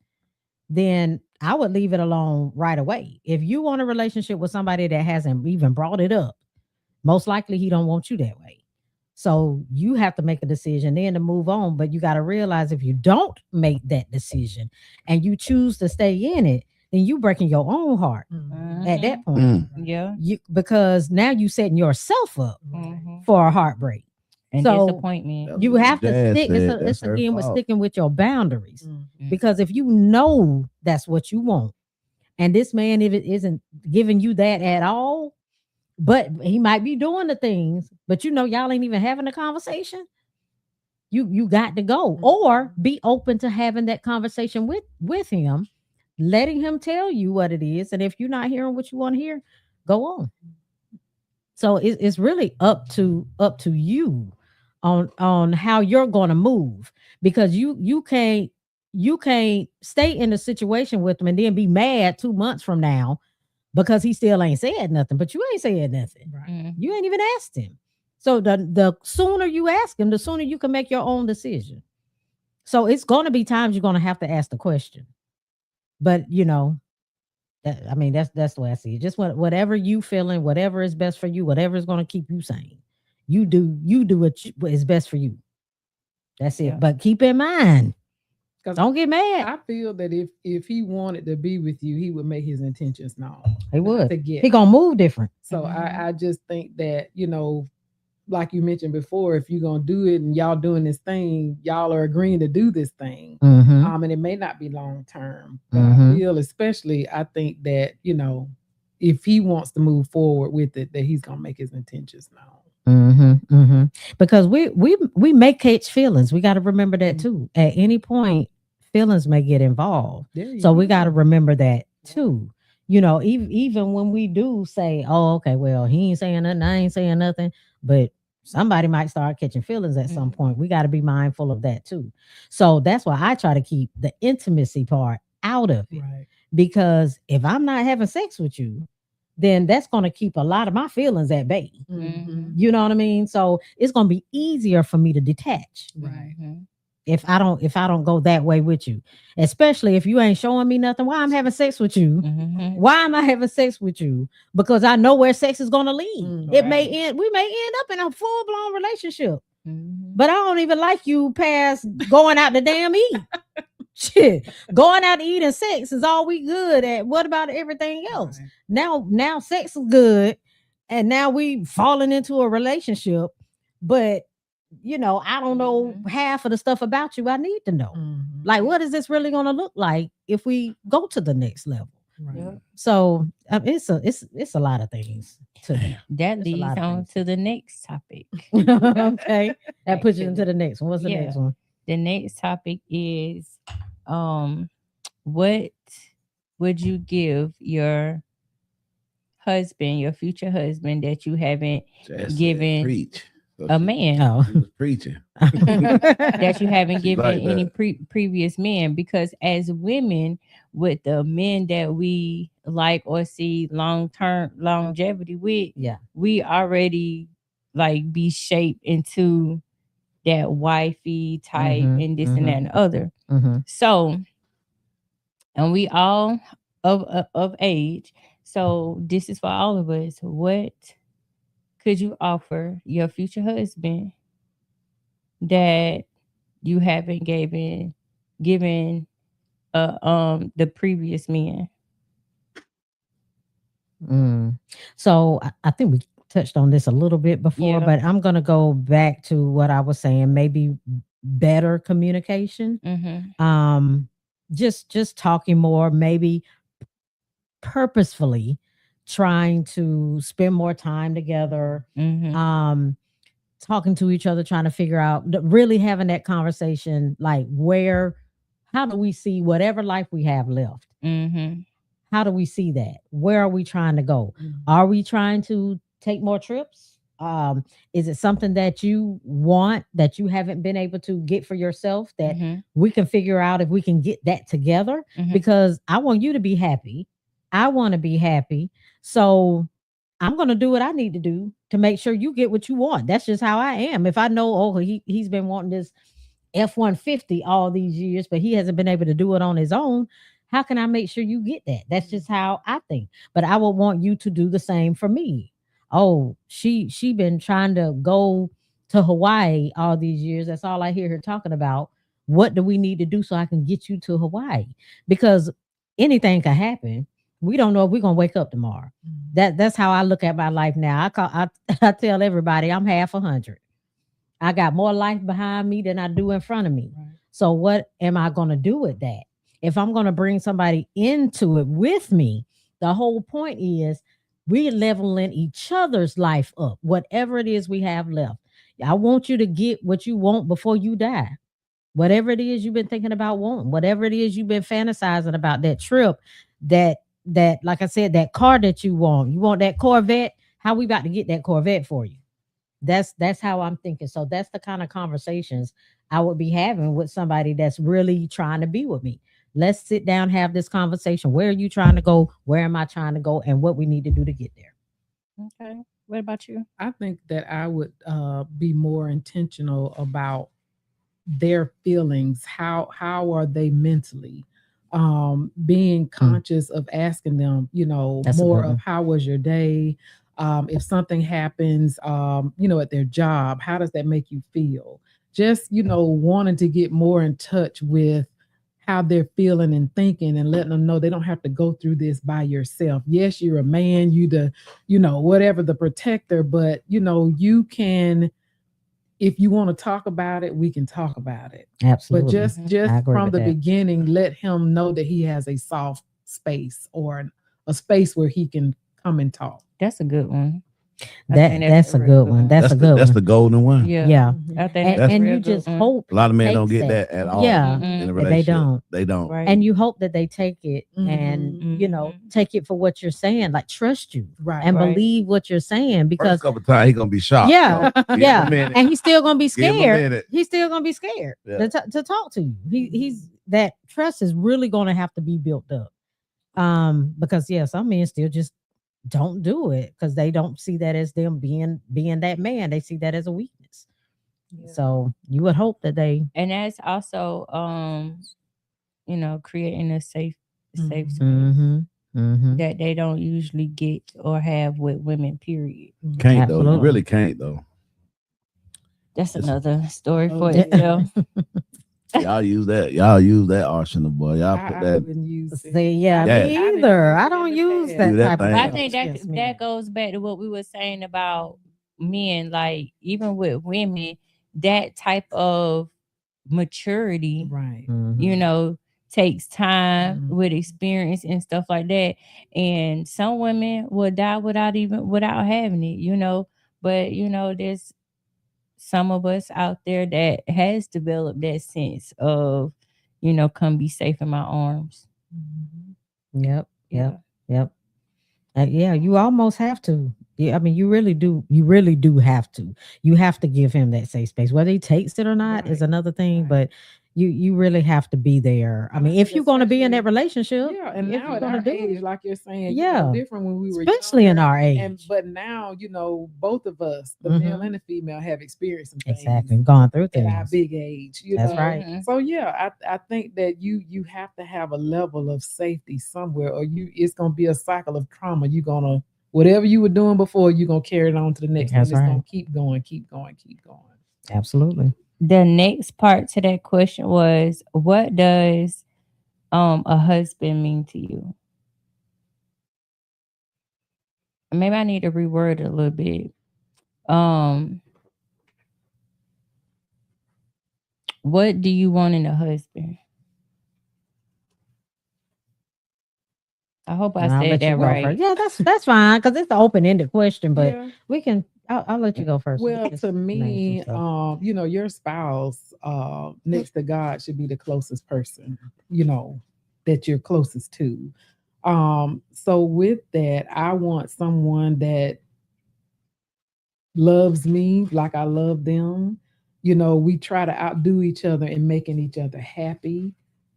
then I would leave it alone right away. If you want a relationship with somebody that hasn't even brought it up, most likely he don't want you that way. So you have to make a decision then to move on. But you got to realize if you don't make that decision and you choose to stay in it, then you breaking your own heart at that point. Yeah. Because now you setting yourself up for a heartbreak. And disappointment. You have to stick. It's again with sticking with your boundaries. Because if you know that's what you want, and this man if it isn't giving you that at all, but he might be doing the things, but y'all ain't even having a conversation. You got to go or be open to having that conversation with him, letting him tell you what it is. And if you're not hearing what you want to hear, go on. So it's really up to you on how you're going to move, because you can't stay in the situation with him and then be mad 2 months from now because he still ain't said nothing, but you ain't said nothing. Right. You ain't even asked him. So the sooner you ask him, the sooner you can make your own decision. So it's going to be times you're going to have to ask the question. But that's the way I see it. Just whatever you feeling, whatever is best for you, whatever is going to keep you sane. You do what is best for you. That's it. Yeah. But keep in mind, don't get mad. I feel that if he wanted to be with you, he would make his intentions known. He would. He gonna move different. So I just think that, like you mentioned before, if you're gonna do it and y'all doing this thing, y'all are agreeing to do this thing. And it may not be long term. But I feel I think that, if he wants to move forward with it, that he's gonna make his intentions known. Because we may catch feelings. We got to remember that too. At any point, feelings may get involved. So we got to remember that too. Even when we do say, "Oh, okay, well, he ain't saying nothing, I ain't saying nothing," but somebody might start catching feelings at some point. We got to be mindful of that too. So that's why I try to keep the intimacy part out of it. Right. Because if I'm not having sex with you, then that's going to keep a lot of my feelings at bay. You know what I mean? So it's going to be easier for me to detach. Right. If I don't go that way with you, especially if you ain't showing me nothing, why I'm having sex with you? Why am I having sex with you? Because I know where sex is going to lead. We may end up in a full blown relationship, but I don't even like you past going out to damn eat. Shit, going out to eat and sex is all we good at. What about everything else? Right. Now sex is good, and now we falling into a relationship, but I don't know half of the stuff about you I need to know. Like, what is this really going to look like if we go to the next level? Right. So it's a lot of things. That leads on to the next topic. Okay, that puts you into the next one. What's the next one? The next topic is, what would you give your husband, your future husband, that you haven't given a man? Oh, he was preaching. That you haven't given any previous men? Because as women, with the men that we like or see long-term longevity with, we already be shaped into that wifey type and this and that and other. So, and we all of age. So this is for all of us. What could you offer your future husband that you haven't given the previous men? So I think we touched on this a little bit before, Yeah. but I'm going to go back to what I was saying, maybe better communication. Just talking more, maybe purposefully trying to spend more time together, talking to each other, trying to figure out, really having that conversation, like how do we see whatever life we have left? How do we see that? Where are we trying to go? Are we trying to take more trips? Is it something that you want that you haven't been able to get for yourself that we can figure out if we can get that together? Because I want you to be happy. I want to be happy. So I'm going to do what I need to do to make sure you get what you want. That's just how I am. If I know, oh, he's been wanting this F-150 all these years, but he hasn't been able to do it on his own, how can I make sure you get that? That's just how I think. But I would want you to do the same for me. Oh, she been trying to go to Hawaii all these years. That's all I hear her talking about. What do we need to do so I can get you to Hawaii? Because anything can happen. We don't know if we're gonna wake up tomorrow. That's how I look at my life now. I tell everybody I'm half 100. I got more life behind me than I do in front of me. Right. So what am I gonna do with that? If I'm gonna bring somebody into it with me, the whole point is we're leveling each other's life up, whatever it is we have left. I want you to get what you want before you die. Whatever it is you've been thinking about wanting, whatever it is you've been fantasizing about, that trip, that like I said, that car that you want that Corvette. How we about to get that Corvette for you? That's how I'm thinking. So that's the kind of conversations I would be having with somebody that's really trying to be with me. Let's sit down, have this conversation. Where are you trying to go? Where am I trying to go? And what we need to do to get there. Okay. What about you? I think that I would be more intentional about their feelings. How are they mentally? Being conscious of asking them, that's more of how was your day? If something happens, at their job, how does that make you feel? Just, wanting to get more in touch with how they're feeling and thinking, and letting them know they don't have to go through this by yourself. Yes, you're a man, you the, whatever, the protector, but you can, if you want to talk about it, we can talk about it. Absolutely. But just from the beginning, let him know that he has a soft space or a space where he can come and talk. That's a good one. That's a good one. That's the golden one. Yeah. I think and you just hope a lot of men don't get that at all. Yeah. In a relationship. They don't. Right. And you hope that they take it and take it for what you're saying, like trust you, and believe what you're saying. Because first couple times he's gonna be shocked. Yeah, and he's still gonna be scared. He's still gonna be scared to talk to you. He's that trust is really gonna have to be built up. Because some men still just don't do it because they don't see that as them being that man. They see that as a weakness. So you would hope that they, and that's also creating a safe space that they don't usually get or have with women, period. Can't though. You really can't though. That's another story for itself. Y'all use that arsenal, boy. Y'all put that. Me either. I don't use that type of. I think that goes back to what we were saying about men. Like even with women, that type of maturity, right? Takes time with experience and stuff like that. And some women will die without having it. But there's some of us out there that has developed that sense of, come be safe in my arms. Yep. You almost have to. Yeah, I mean, you really do. You really do have to. You have to give him that safe space. Whether he takes it or not is another thing, but you really have to be there. I mean, if you're going to be in that relationship, and now at our age, like you're saying, different when we were especially younger, in our age. But now, both of us, the male and the female, have experienced some things. Exactly, gone through things at our big age. That's right. So I think that you have to have a level of safety somewhere, or it's going to be a cycle of trauma. You're gonna whatever you were doing before, you're gonna carry it on to the next one. It's gonna keep going. Absolutely. the next part to that question was, what does a husband mean to you? Maybe I need to reword it a little bit. What do you want in a husband? I hope I said that right. Yeah, that's fine, because it's an open-ended question, but we can. I'll let you go first. Well, to me, your spouse next to God should be the closest person, that you're closest to. So with that, I want someone that loves me like I love them. We try to outdo each other in making each other happy.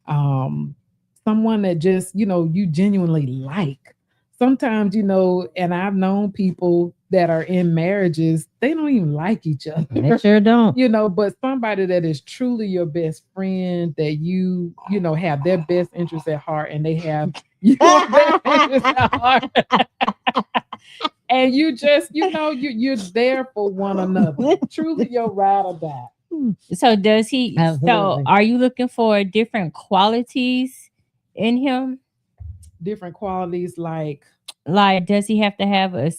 Someone that just, you genuinely like. Sometimes, and I've known people that are in marriages, they don't even like each other. They sure don't. But somebody that is truly your best friend, that you have their best interests at heart, and they have your best interests at heart. And you just, you're there for one another. Truly your ride or die. So does he? Absolutely. So are you looking for different qualities in him? Different qualities like does he have to have a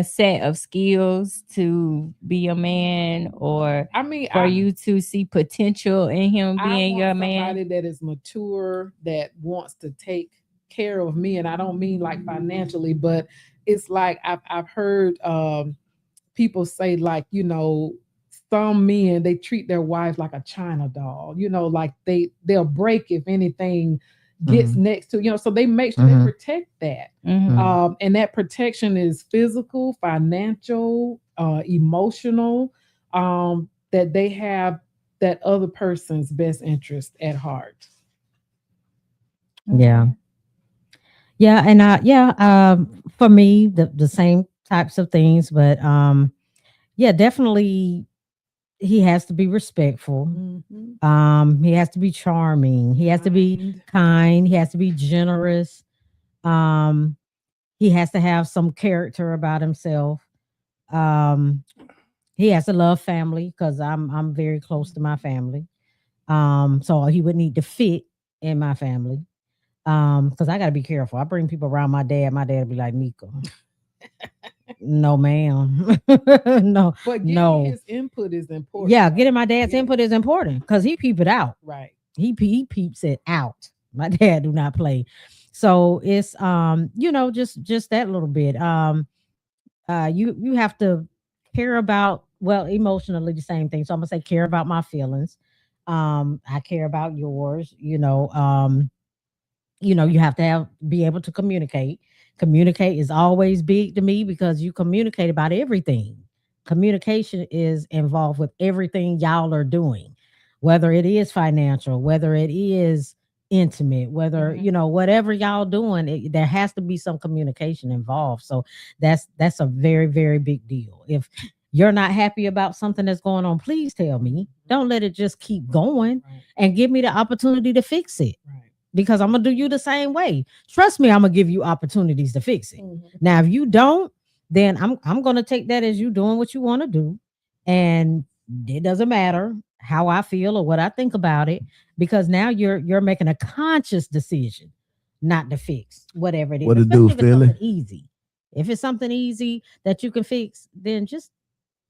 set of skills to be a man, or for you to see potential in him being your man? Somebody that is mature, that wants to take care of me, and I don't mean like financially, but it's like I've heard people say, like, some men, they treat their wives like a China doll, like they'll break if anything gets next to, so they make sure they protect that. And that protection is physical, financial, emotional, that they have that other person's best interest at heart. Yeah. And for me, the same types of things, but definitely he has to be respectful. He has to be charming. He has to be kind. He has to be generous. He has to have some character about himself. He has to love family, because I'm very close to my family. So he would need to fit in my family. Because I got to be careful. I bring people around my dad. My dad will be like, Mika, no, ma'am. No. But getting his input is important. Yeah, getting my dad's input is important, because he peep it out. Right. He peeps it out. My dad do not play. So it's just that little bit. You have to care about, well, emotionally the same thing. So I'm gonna say care about my feelings. I care about yours. You have to be able to communicate. Communicate is always big to me, because you communicate about everything. Communication is involved with everything y'all are doing, whether it is financial, whether it is intimate, whether whatever y'all doing, there has to be some communication involved. So that's a very, very big deal. If you're not happy about something that's going on, please tell me. Don't let it just keep going, and give me the opportunity to fix it. Because I'm gonna do you the same way. Trust me, I'm gonna give you opportunities to fix it. Now, if you don't, then I'm gonna take that as you doing what you want to do, and it doesn't matter how I feel or what I think about it, because now you're making a conscious decision not to fix whatever it is. What to do, Philly? Easy. If it's something easy that you can fix, then just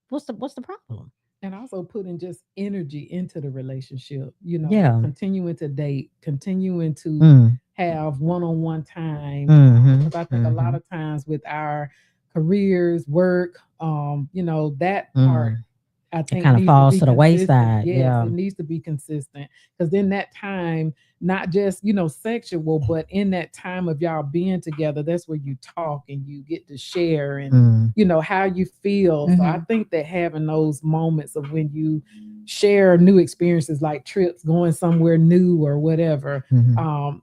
what's the problem? And also putting just energy into the relationship, continuing to date, continuing to have one-on-one time. Because I think a lot of times with our careers, work, that part, I think it kind of falls to the wayside. Yes, it needs to be consistent, because in that time, not just sexual, but in that time of y'all being together, that's where you talk and you get to share and how you feel. So I think that having those moments of when you share new experiences, like trips, going somewhere new or whatever,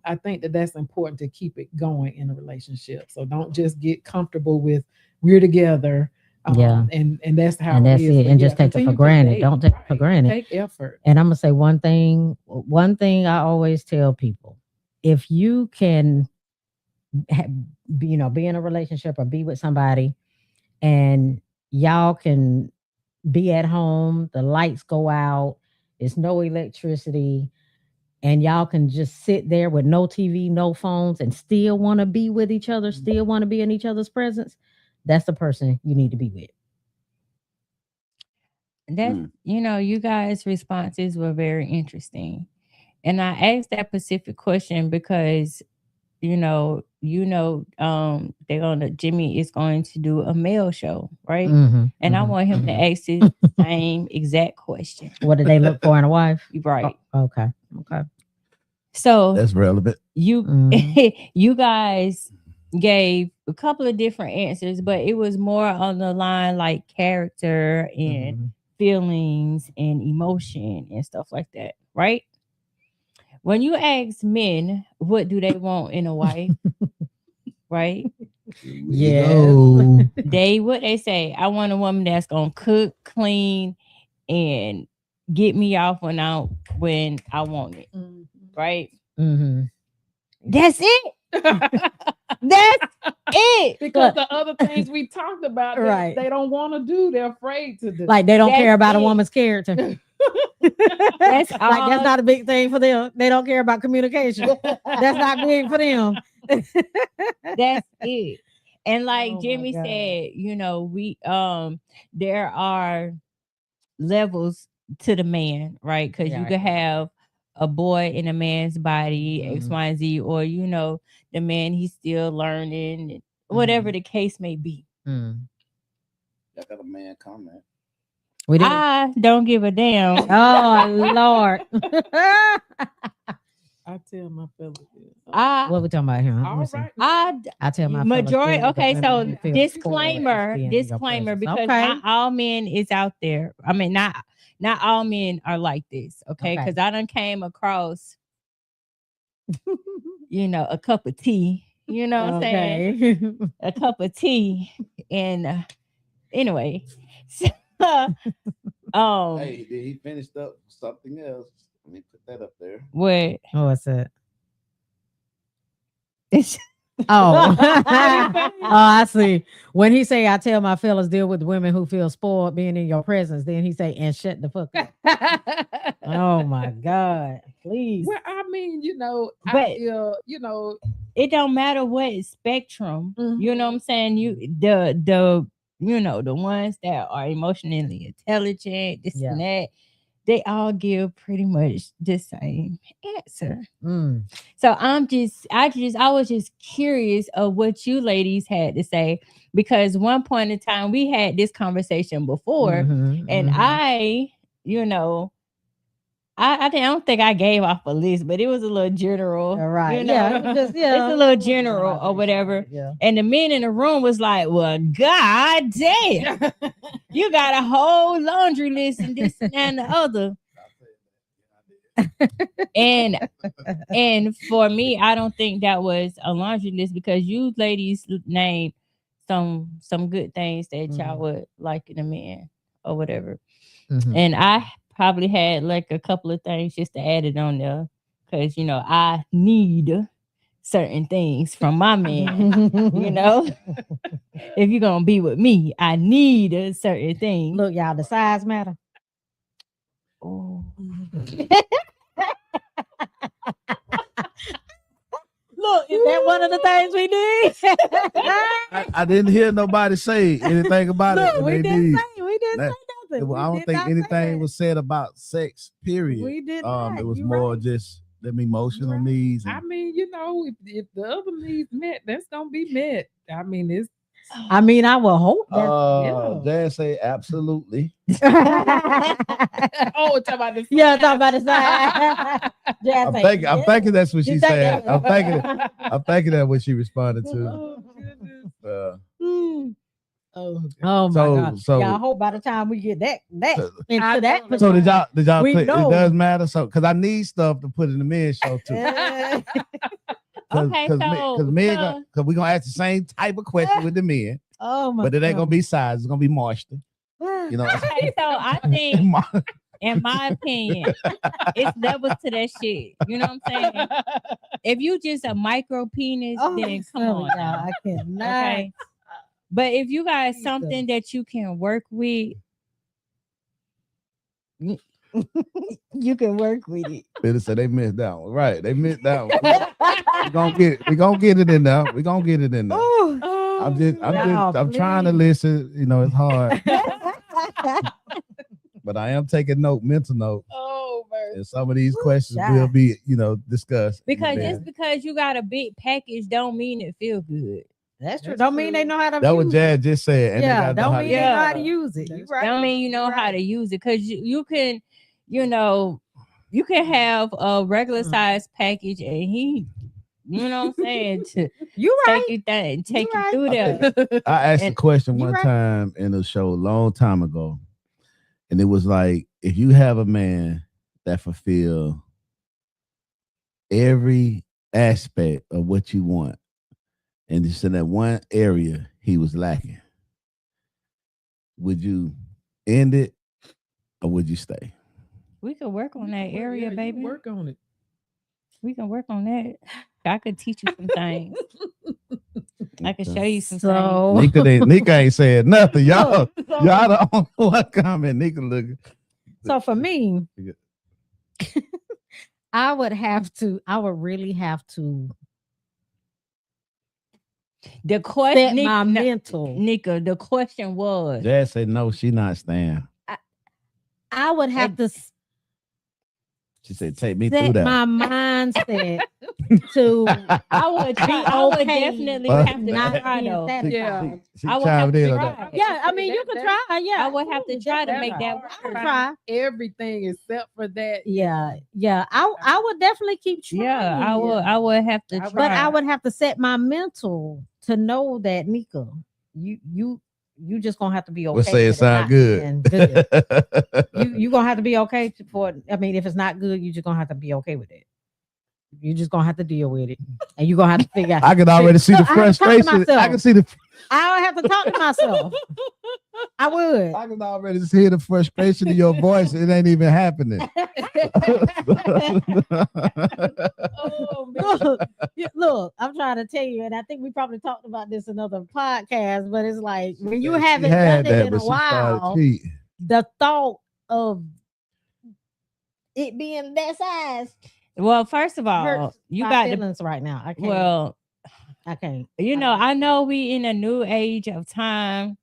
I think that that's important to keep it going in a relationship. So don't just get comfortable with we're together. And that's how it is. And just take it for granted. Don't take it for granted. Take effort. And I'm gonna say one thing I always tell people: if you can be in a relationship or be with somebody, and y'all can be at home, the lights go out, it's no electricity, and y'all can just sit there with no TV, no phones, and still want to be with each other, still want to be in each other's presence, that's the person you need to be with. That's you guys' responses were very interesting. And I asked that specific question because they're gonna Jimmy is going to do a male show, right? And I want him to ask the same exact question. What do they look for in a wife? Right. Oh, okay. So that's relevant. You guys gave a couple of different answers, but it was more on the line like character and feelings and emotion and stuff like that, right? When you ask men, what do they want in a wife? Right? Yeah. What they say, I want a woman that's gonna cook, clean, and get me off when I want it. Right? That's it. That's it. Because the other things we talked about, they don't want to do. They're afraid to do. Like they don't care about a woman's character. That's not a big thing for them. They don't care about communication. That's not big for them. That's it. And like Jimmy said, we there are levels to the man, right? Because you could have a boy in a man's body, X, Y, and Z, or the man, he's still learning, whatever the case may be. I got a man comment. I don't give a damn. Oh Lord. I tell my fellas. What we talking about here? All right. I tell my majority. Okay, so disclaimer, because not all men is out there. I mean, not all men are like this. Okay, because I done came across, a cup of tea. You know what I'm saying? A cup of tea, and anyway. So, hey, did he finish up something else? Let me put that up there. What? Oh, what's that? Oh, I see. When he say, I tell my fellas deal with women who feel spoiled being in your presence, then he say, and shut the fuck up. Oh my God, please. Well, I mean, I feel, it don't matter what spectrum. You know what I'm saying? The ones that are emotionally intelligent, this and that, they all give pretty much the same answer. So I was just curious of what you ladies had to say, because one point in time we had this conversation before, and I don't think I gave off a list, but it was a little general. Right. It's a little general or whatever. Yeah. And the men in the room was like, well, God damn, you got a whole laundry list and this and the other. and for me, I don't think that was a laundry list, because you ladies named some good things that y'all would like in a man or whatever. And I probably had like a couple of things just to add it on there, because I need certain things from my man. If you're gonna be with me, I need a certain thing. Look, y'all, the size matter. Oh. Look, is that one of the things we need? I didn't hear nobody say anything about it. We didn't say nothing. I don't think anything was said about sex, period. We did It was more just them emotional needs. I mean, if the other needs met, that's gonna be met. I mean, I will hope that. Jan say absolutely. Talk about this. Yeah, talk about the side. I'm thinking that's what she said. I'm thinking that's what she responded to. Oh my God! So I hope by the time we get that into that. So did y'all? It does matter. So because I need stuff to put in the men's show too. Because we're gonna ask the same type of question with the men. Oh my! But it ain't gonna be size. It's gonna be moisture. Okay, so I think, in my opinion, it's levels to that shit. You know what I'm saying? If you just a micro penis, then come on, I cannot. Okay? But if you got something that you can work with, you can work with it. Better say they missed that one. Right. They missed that one. We gonna get it in there. We gonna get it in there. I'm trying to listen. You know, it's hard. But I am taking mental note. Oh, man. And some of these questions will be, discussed. Because just because you got a big package don't mean it feel good. That's true. Don't mean they know how to. That what Jazz just said. And yeah, don't mean they know how to use it. Right. Don't mean you know how to use it, because you can, you can have a regular size package and he, you know what I'm saying, to take you through that. I asked a question one time in a show a long time ago, and it was like, if you have a man that fulfill every aspect of what you want, and just in that one area he was lacking, would you end it or would you stay? We could work on that area, baby. Work on it. We can work on that. I could teach you some things. I can show you some things. Nika ain't said nothing. Y'all the only one comment. Nika look. So for me, I would really have to. The question, Nika, the question was. Jazz said no, she not staying. I would have to. She said, "Take me through that." My mindset to. I would definitely have to try though. I would have to try. Yeah, I mean, you could try. Yeah, I would have to try to make that work. Try everything except for that. Yeah. I would definitely keep trying. Yeah, I would have to try. But I would have to set my mental to know that, Nika, you just gonna have to be okay. Let's say it sound good. You gonna have to be okay if it's not good, you just gonna have to be okay with it. You just gonna have to deal with it, and you gonna have to figure out. I can already see the frustration. I can see the. I don't have to talk to myself. I would. I can already hear the frustration in your voice. It ain't even happening. Look, I'm trying to tell you, and I think we probably talked about this in other podcasts, but it's like when you haven't done it in a while, the thought of it being that size. Well, first of all, you got feelings right now. I can't. Well, I can't. I know we in a new age of time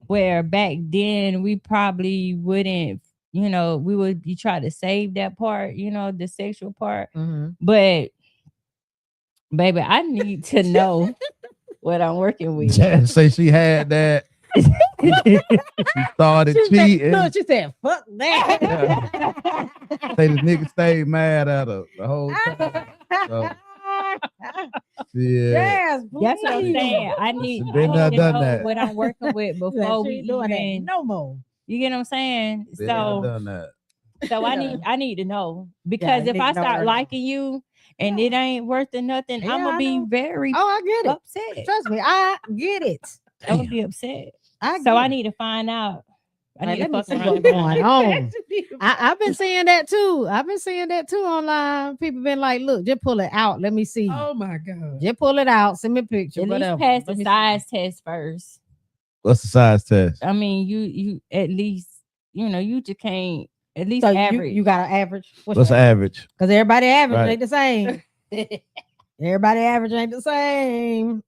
where back then we probably wouldn't, we would be trying to save that part, the sexual part. Mm-hmm. But baby, I need to know what I'm working with. Jazz say she had that. She started cheating. No, she said, "Fuck that." Yeah. Say the nigga stayed mad at her the whole time. So, yeah, that's what I'm saying. I need to know what I'm working with before we doing that no more. You get what I'm saying? Done that. So I need to know, because if I start liking you and it ain't worth nothing, I'm gonna be very I get it. upset. Trust me, I get it. I'm gonna be upset. I need to find out. I need to fuck what's going on. I've been seeing that too. Online. People been like, "Look, just pull it out. Let me see." Oh my god! Just pull it out. Send me a picture. At least pass the size test first. What's the size test? I mean, you at least you just can't at least so average. You got an average. What's the average? Because everybody average ain't the same. Everybody average ain't the same.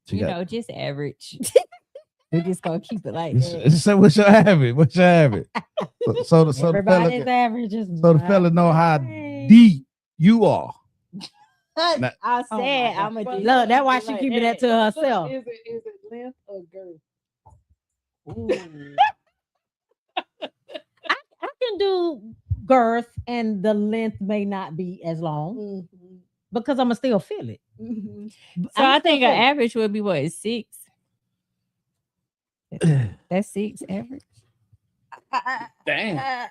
Just average. We're just gonna keep it like that. So what's your average? So everybody's average is so the fella know how deep you are. I said I'm a look. That's why she keeping that to herself. Is it length or girth? I can do girth, and the length may not be as long because I'ma still feel it. Mm-hmm. So I think an average would be what, 6? That's 6 average. Damn.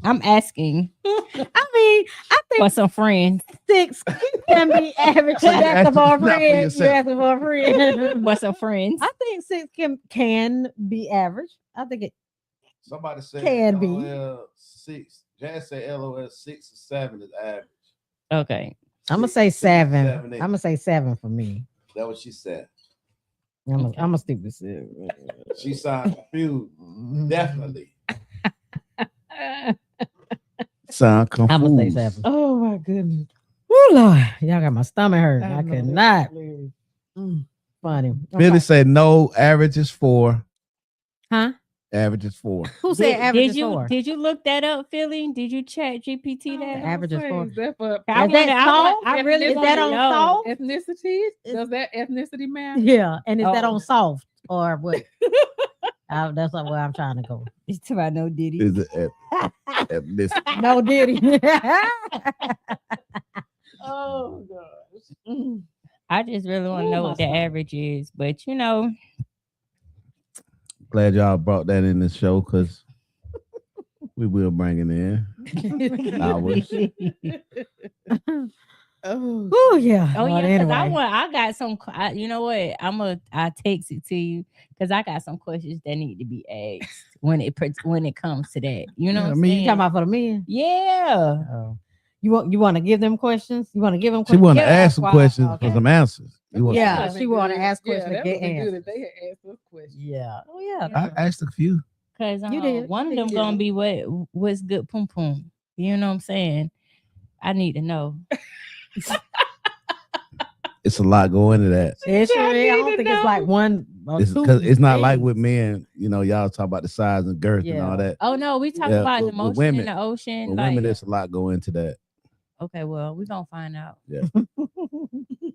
I'm asking. I think for some friends. 6 can be average. You're asking for a friend. For some friends. I think 6 can be average. I think it. Somebody said can LOL 6. Jazz say LOL 6 or 7 is average. Okay. I'm gonna say 7. I'm gonna say 7 for me. That's what she said. I'm gonna stick with it. She sounds confused. Definitely. Sound confused. I'm gonna say 7. Oh my goodness. Oh Lord, y'all got my stomach hurt. I know, could that's not. hilarious. Funny. Billy said no. Average is 4. Huh? Average is 4. Who said average is you 4? did you look that up, Philly? Did you chat GPT that? The average is 4. Is that for I really is that on know. soft? ethnicity? Does that ethnicity matter? Yeah, and is that Oh. on soft or what? That's not where I'm trying to go. It's about no Diddy. Is it at this? No Diddy. Oh gosh. I just really want to know what the average is, but Glad y'all brought that in the show because we will bring it in. Hours. Oh yeah. Oh But yeah, because anyway. I got some. You know what? I text it to you because I got some questions that need to be asked when it comes to that. You know, what I'm You saying? talking about for the men? Yeah. Oh. You want to give them questions? You want to give them She questions? want to Yeah, ask some why- questions okay. for some answers. You want Yeah, That she would want to be ask good. questions Yeah, and that get would be good answers. if they had asked us questions. Yeah. Oh yeah. I asked a few. Because You did. one of them gonna be what's good pum pum. You know what I'm saying? I need to know. It's a lot going into that. It sure is. I need don't to think it's like know. one or It's two. because it's not like things. with men. Y'all talk about the size and girth and Yeah. all that. Oh no, we talk Yeah, about the with motion women- in the ocean. With Like, women, there's a lot go into that. okay, well, we're gonna find out.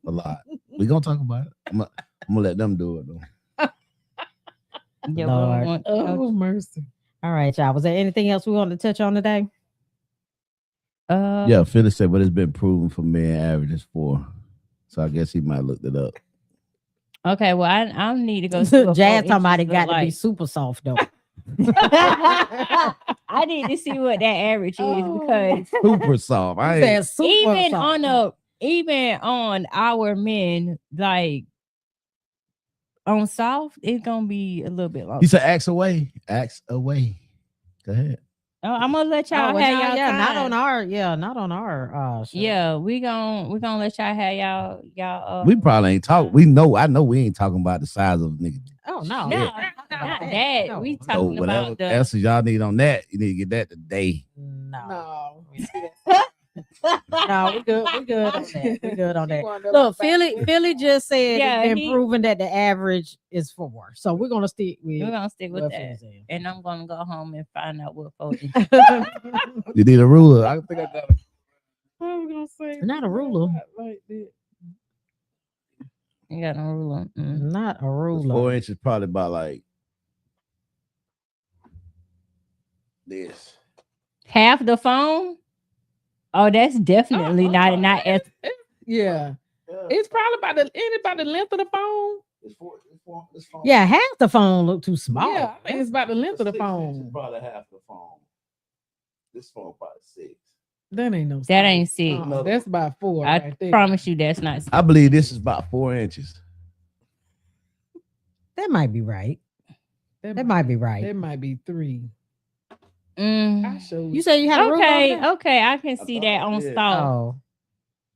A lot. We gonna talk about it. I'm gonna let them do it though. Yeah, Lord. Oh mercy. All right, y'all. Was there anything else we wanted to touch on today? Yeah, Phyllis said, but it's been proven for men average is 4. So I guess he might have looked it up. Okay, well, I need to go. See what Jazz 4 talking about it inches got look to be like. super soft though. I need to see what that average is because Super soft. I ain't, Said super soft. even on our men, like on soft, it's gonna be a little bit longer. he said, ask away. Ask away. Go ahead. Oh, I'm gonna let y'all Oh, well, have no, y'all yeah, time. not on our show. Yeah, we gonna let y'all have y'all. We probably ain't talking. I know we ain't talking about the size of nigga. Oh no, No, not not that. that. No. We So talking whatever about the. answers y'all need on that, you need to get that today. No. No. No, we good. We good on that. We good on She that. wanted to Look, look back. Philly just said Yeah, it's been he- proven that the average is 4. So we're gonna stick with. We're gonna stick with what that, Philly and I'm gonna go home and find out what 4 inches. said. You need a ruler. I think I got it. I was gonna say Not a ruler. like that. You got no ruler. Not a 4 ruler. inches probably about like this. Half the phone. Oh, that's definitely not as Yeah. It's probably about the length of the phone. This phone. Yeah, half the phone look too small. Yeah, I think it's about the length of the 6 inches phone. Probably half the phone. This phone probably 6. That ain't no. that six. ain't 6. No. That's about 4. I right there. promise you, that's not 6. I believe this is about 4 inches. That might be right. That might be right. That might be 3. Mm. I showed You say you had a ruler over Okay, there? okay, I can I see thought that I on did. soft. Oh,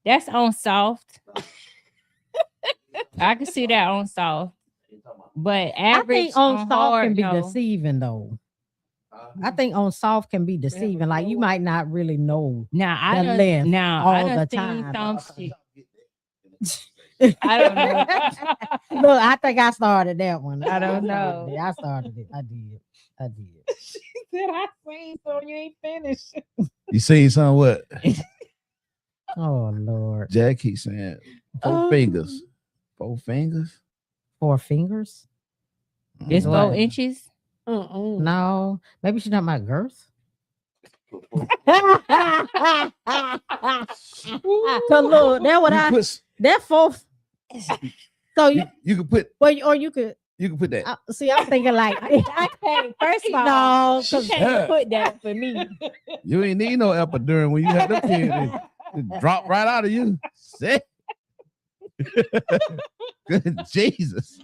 That's on soft. I can see that on soft. But I average think on soft hard, can be no. deceiving though. I think on soft can be deceiving. Like you might not really know. Now I the done, length now I all done the seen time. some shit. I don't know. Look, I think I started that one. I don't know. I started it. I did. She said I seen so you ain't finished. You seen some what? Oh Lord. Jack keeps saying 4 fingers. 4 fingers? 4 fingers? It's What? 4 inches. No. Maybe she's talking about girth. Cause look, that what I that 4. So you could put you could that. see. I'm thinking like I can't. First of all, no, you 'cause- can't put that for me. You ain't need no epidural when you had the kid. It drop right out of you. Sick. Good Jesus.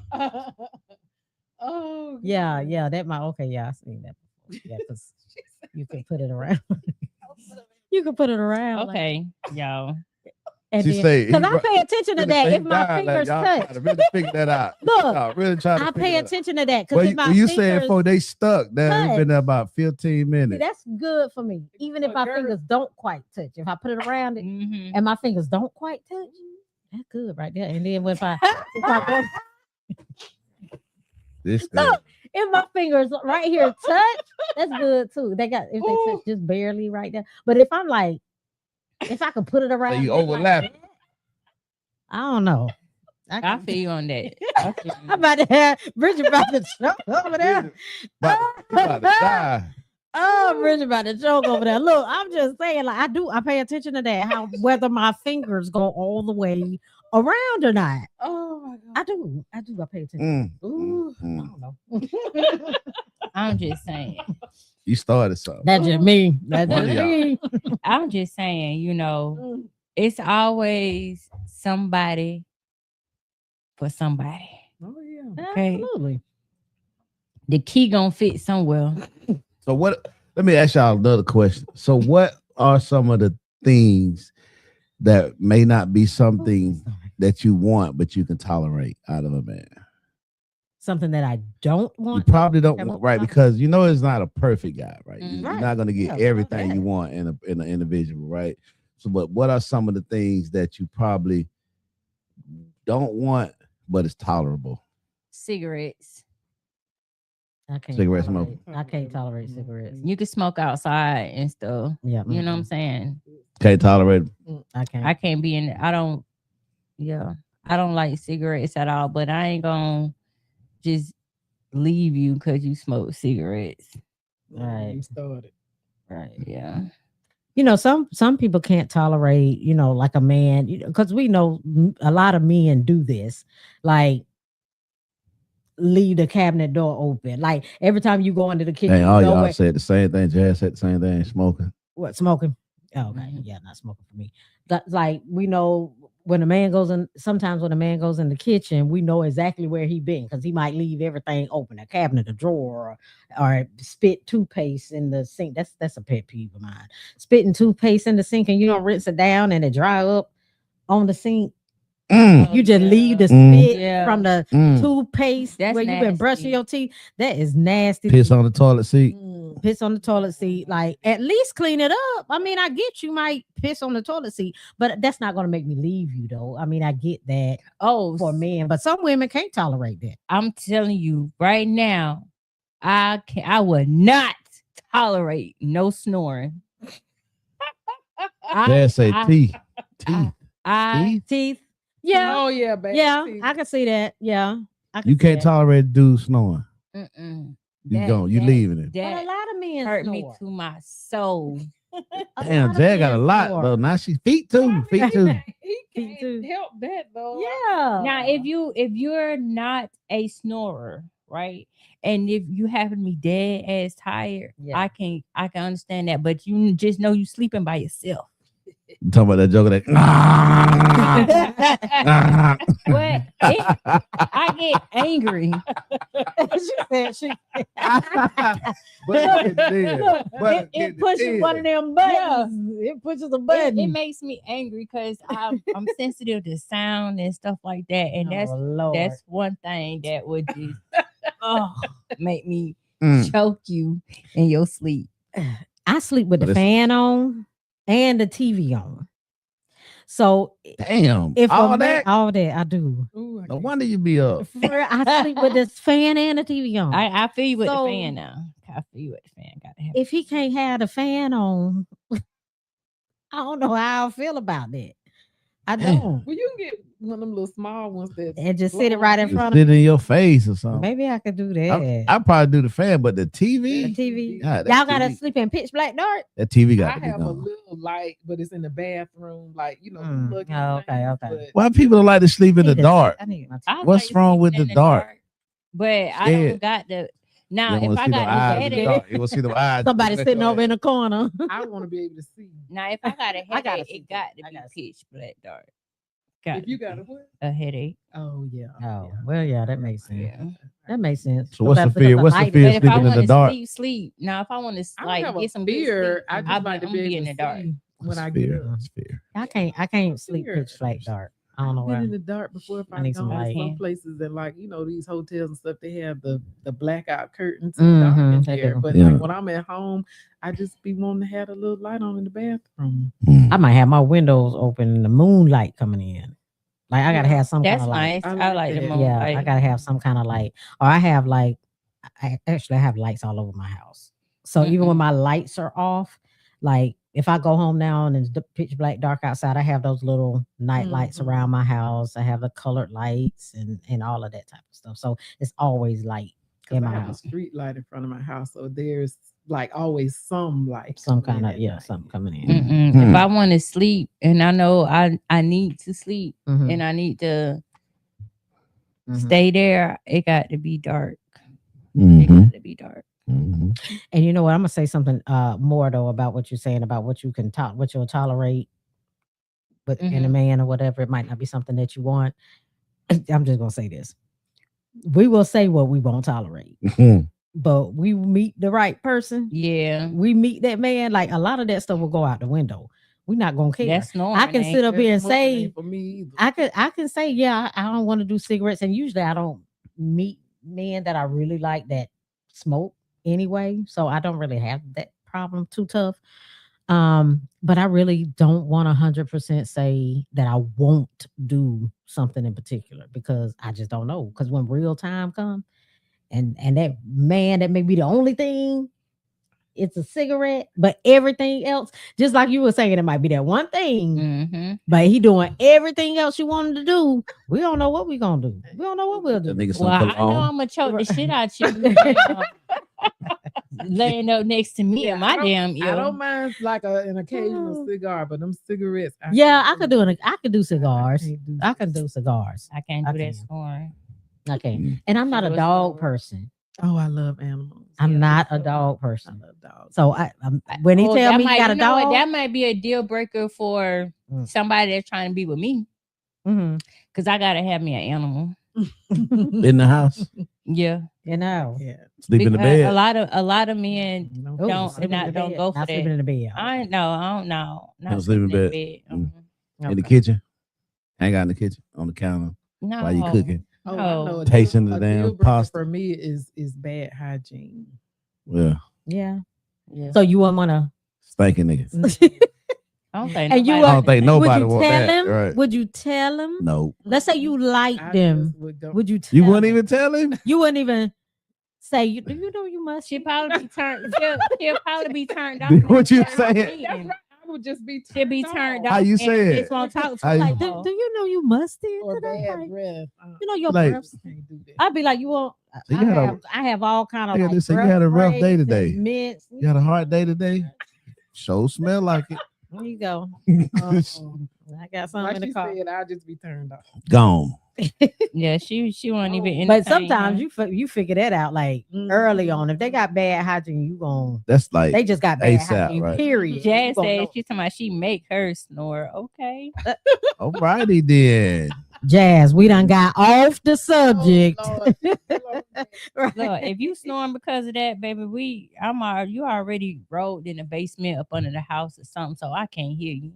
Oh yeah, that might okay. Yeah, I seen that before. Yeah, because you can put it around. You can put it around. like- Okay, y'all. And She then, say, because I pay attention to that. If my fingers touch, really figure that out. look, Really try to I pay attention to that. Well, Because if my you fingers, said before they stuck, that we've been there about 15 see, minutes. that's good for me. Even if my fingers don't quite touch, if I put it around it and my fingers don't quite touch, that's good right there. And then if I go, This look, if my fingers right here touch, that's good too. They got if they touch just barely right there. But if I'm like, if I could put it around, so you it like overlap. that, I don't know. I feel you on that. I'm about to have Bridget about to choke over there. About to die. Oh, Bridget about to choke over there. Look, I'm just saying, like I pay attention to that, how whether my fingers go all the way around or not. Oh my God. I do. I pay attention. I don't know. I'm just saying. You started something. That's just me. That's One just of me. I'm just saying, you know, it's always somebody for somebody. Oh yeah. Okay. Absolutely. The key gonna fit somewhere. So what? Let me ask y'all another question. So what are some of the things that may not be something that you want, but you can tolerate out of a man? Something that I don't You want. probably don't want, right? Because you know it's not a perfect guy, right? You're Right. not going to get Yeah, everything okay. you want in an individual, right? So, but what are some of the things that you probably don't want, but it's tolerable? Cigarettes. I can't Cigarette tolerate- smoke. I can't tolerate cigarettes. You can smoke outside and stuff. Yeah. You know what I'm saying? Can't tolerate. I can't. I can't be in. I don't like cigarettes at all. But I ain't gonna just leave you because you smoke cigarettes. Right. You started. Right? Yeah. You know, some people can't tolerate, you know, like a man, you know, because we know a lot of men do this, like leave the cabinet door open. Like every time you go into the kitchen, Dang, all you know y'all where- said the same thing. Jazz said the same thing. Smoking. what smoking? Oh, okay, yeah, not smoking for me. That's like we know when a man goes in. Sometimes when a man goes in the kitchen, we know exactly where he been because he might leave everything open, a cabinet, a drawer, or spit toothpaste in the sink. That's a pet peeve of mine. Spitting toothpaste in the sink and you don't rinse it down and it dry up on the sink. You just leave the spit Yeah. from the toothpaste That's where you've been brushing nasty. your teeth. That is nasty. Piss on the toilet seat. Piss on the toilet seat. Like at least clean it up. I mean, I get you might piss on the toilet seat, but that's not gonna make me leave you though. I mean, I get that Oh, for men, but some women can't tolerate that. I'm telling you right now, I would not tolerate no snoring. Jazz say teeth. Teeth. Yeah. Oh yeah, baby. Yeah, I can see that. Yeah. I can You see can't that. tolerate dudes snoring. Mm-mm. You going? You leaving it? But a That lot of men hurt snore. me to my soul. Damn, Jazz got a lot though. Now she feet too. Feet too. He too. can't help that though. Yeah. Now, if you're not a snorer, right, and if you happen to be dead ass tired, Yeah. I can understand that. But you just know you sleeping by yourself. You talking about that joke that. But I get angry. She said she But it pushes one of them buttons. It pushes a button. It makes me angry because I'm sensitive to sound and stuff like that, and Oh, Lord. that's one thing that would just make me Mm. choke you in your sleep. I sleep with But the it's- fan on and the TV on. So Damn. if All a man- that. all that I do. Ooh, I No can't. wonder you be up. For real, I sleep with this fan and the TV on. I feel you with So- the fan now. I feel you with the fan. Gotta have If he can't have the fan on, I don't know how I feel about that. I don't. Well, you can get one of them little small ones that And just sit it right in Just front of sit in your face or something. Maybe I could do that. I probably do the fan, but the The TV, TV. God, that Y'all gotta TV sleep in pitch black dark. that TV I got to be have a gone. little light, but it's in the bathroom, like Mm. looking Oh, okay, things, okay. but Why people don't like to sleep in the dark? I need my I What's like wrong with sleeping the in dark? But I Yeah. don't got the now. You If wanna I see them got a eyes in the headache, dark. You want to see them eyes. Somebody Let sitting your over in the corner. I want to be able to see. now if I got a I gotta headache, see it got that. I to be gotta see pitch black dark. Got If you got a what? a headache, Oh yeah. Oh, well, yeah, that makes sense. yeah. That makes sense. So what's the Because fear? What's the light fear is- But if I sleeping in want the to dark? sleep. Now if I want to I don't like have a get some good fear. sleep, I just I'm like to gonna be be able in to the dark. see. when I get up. I can't sleep pitch black dark. I don't know I've been why. in the dark before. If I I need go some to light. some places and like these hotels and stuff, they have the blackout curtains and dark in there. But like when I'm at home, I just be wanting to have a little light on in the bathroom. I might have my windows open and the moonlight coming in. Like I gotta have some kind of light. That's nice. I like the moonlight. Yeah, I gotta have some kind of light. Or I have like I have lights all over my house. So even when my lights are off, like if I go home now and it's pitch black dark outside, I have those little night lights around my house. I have the colored lights and all of that type of stuff. So it's always light in my house. A street light in front of my house, so there's like always some light, some kind of something coming in. If I want to sleep and I know I need to sleep and I need to stay there, it got to be dark. It got to be dark. And you know what? I'm gonna say something more though about what you're saying about what you can what you'll tolerate, but in a man or whatever, it might not be something that you want. I'm just gonna say this: we will say what we won't tolerate, but we meet the right person. Yeah, we meet that man. Like a lot of that stuff will go out the window. We're not gonna care. That's normal. I can sit up here and say, for me I can say, yeah, I don't want to do cigarettes, and usually I don't meet men that I really like that smoke anyway, so I don't really have that problem too tough. But I really don't want 100% say that I won't do something in particular because I just don't know. Because when real time comes, and that man that may be the only thing, it's a cigarette, but everything else, just like you were saying, it might be that one thing, but he doing everything else you wanted to do. We don't know what we're gonna do. We don't know what we'll do. Well, I know I'm gonna choke the shit out you. Laying up next to me in my damn ear. I don't mind like an occasional cigar, but them cigarettes. I could do cigars. I can do cigars. I can't do that snoring. Okay, and I'm not a dog person. Oh, I love animals. I'm not a dog person. I love dogs. So when he tell me he got a dog, that might be a deal breaker for somebody that's trying to be with me. Because I gotta have me an animal in the house. Yeah, Sleep in the bed. A lot of men don't go for that. Sleeping in the bed. I don't know. Don't sleep in bed. In the kitchen. Hang out in the kitchen on the counter while you cooking. Oh, tasting the damn pasta. For me is bad hygiene. Yeah. So you wouldn't want to stinking niggas. I don't think. I don't think nobody want that. Right. Would you tell him? No. Let's say you like them. Would you? You wouldn't even tell him. You wouldn't even say. Do you know you must? She'll probably be turned. She'll probably be turned off. What you saying? Would just be she'll be turned off. How you say it? Won't talk to like, do you know you musty? Or bad breath. You know your breath. I'd be like, you want? So I have all kind of. Like, you had a rough day today. You had a hard day today. Show smell like it. There you go. I got something in the car. I'll just be turned off. Gone. Yeah, she won't even. But sometimes you figure that out like early on. If they got bad hygiene, you gon' that's like they just got bad ASAP, hygiene. Right? Period. Jazz said she's talking about she make her snore. Okay. Alrighty then. Jazz, we done got off the subject. Look, if you snoring because of that, baby, you already rolled in the basement up under the house or something, so I can't hear you.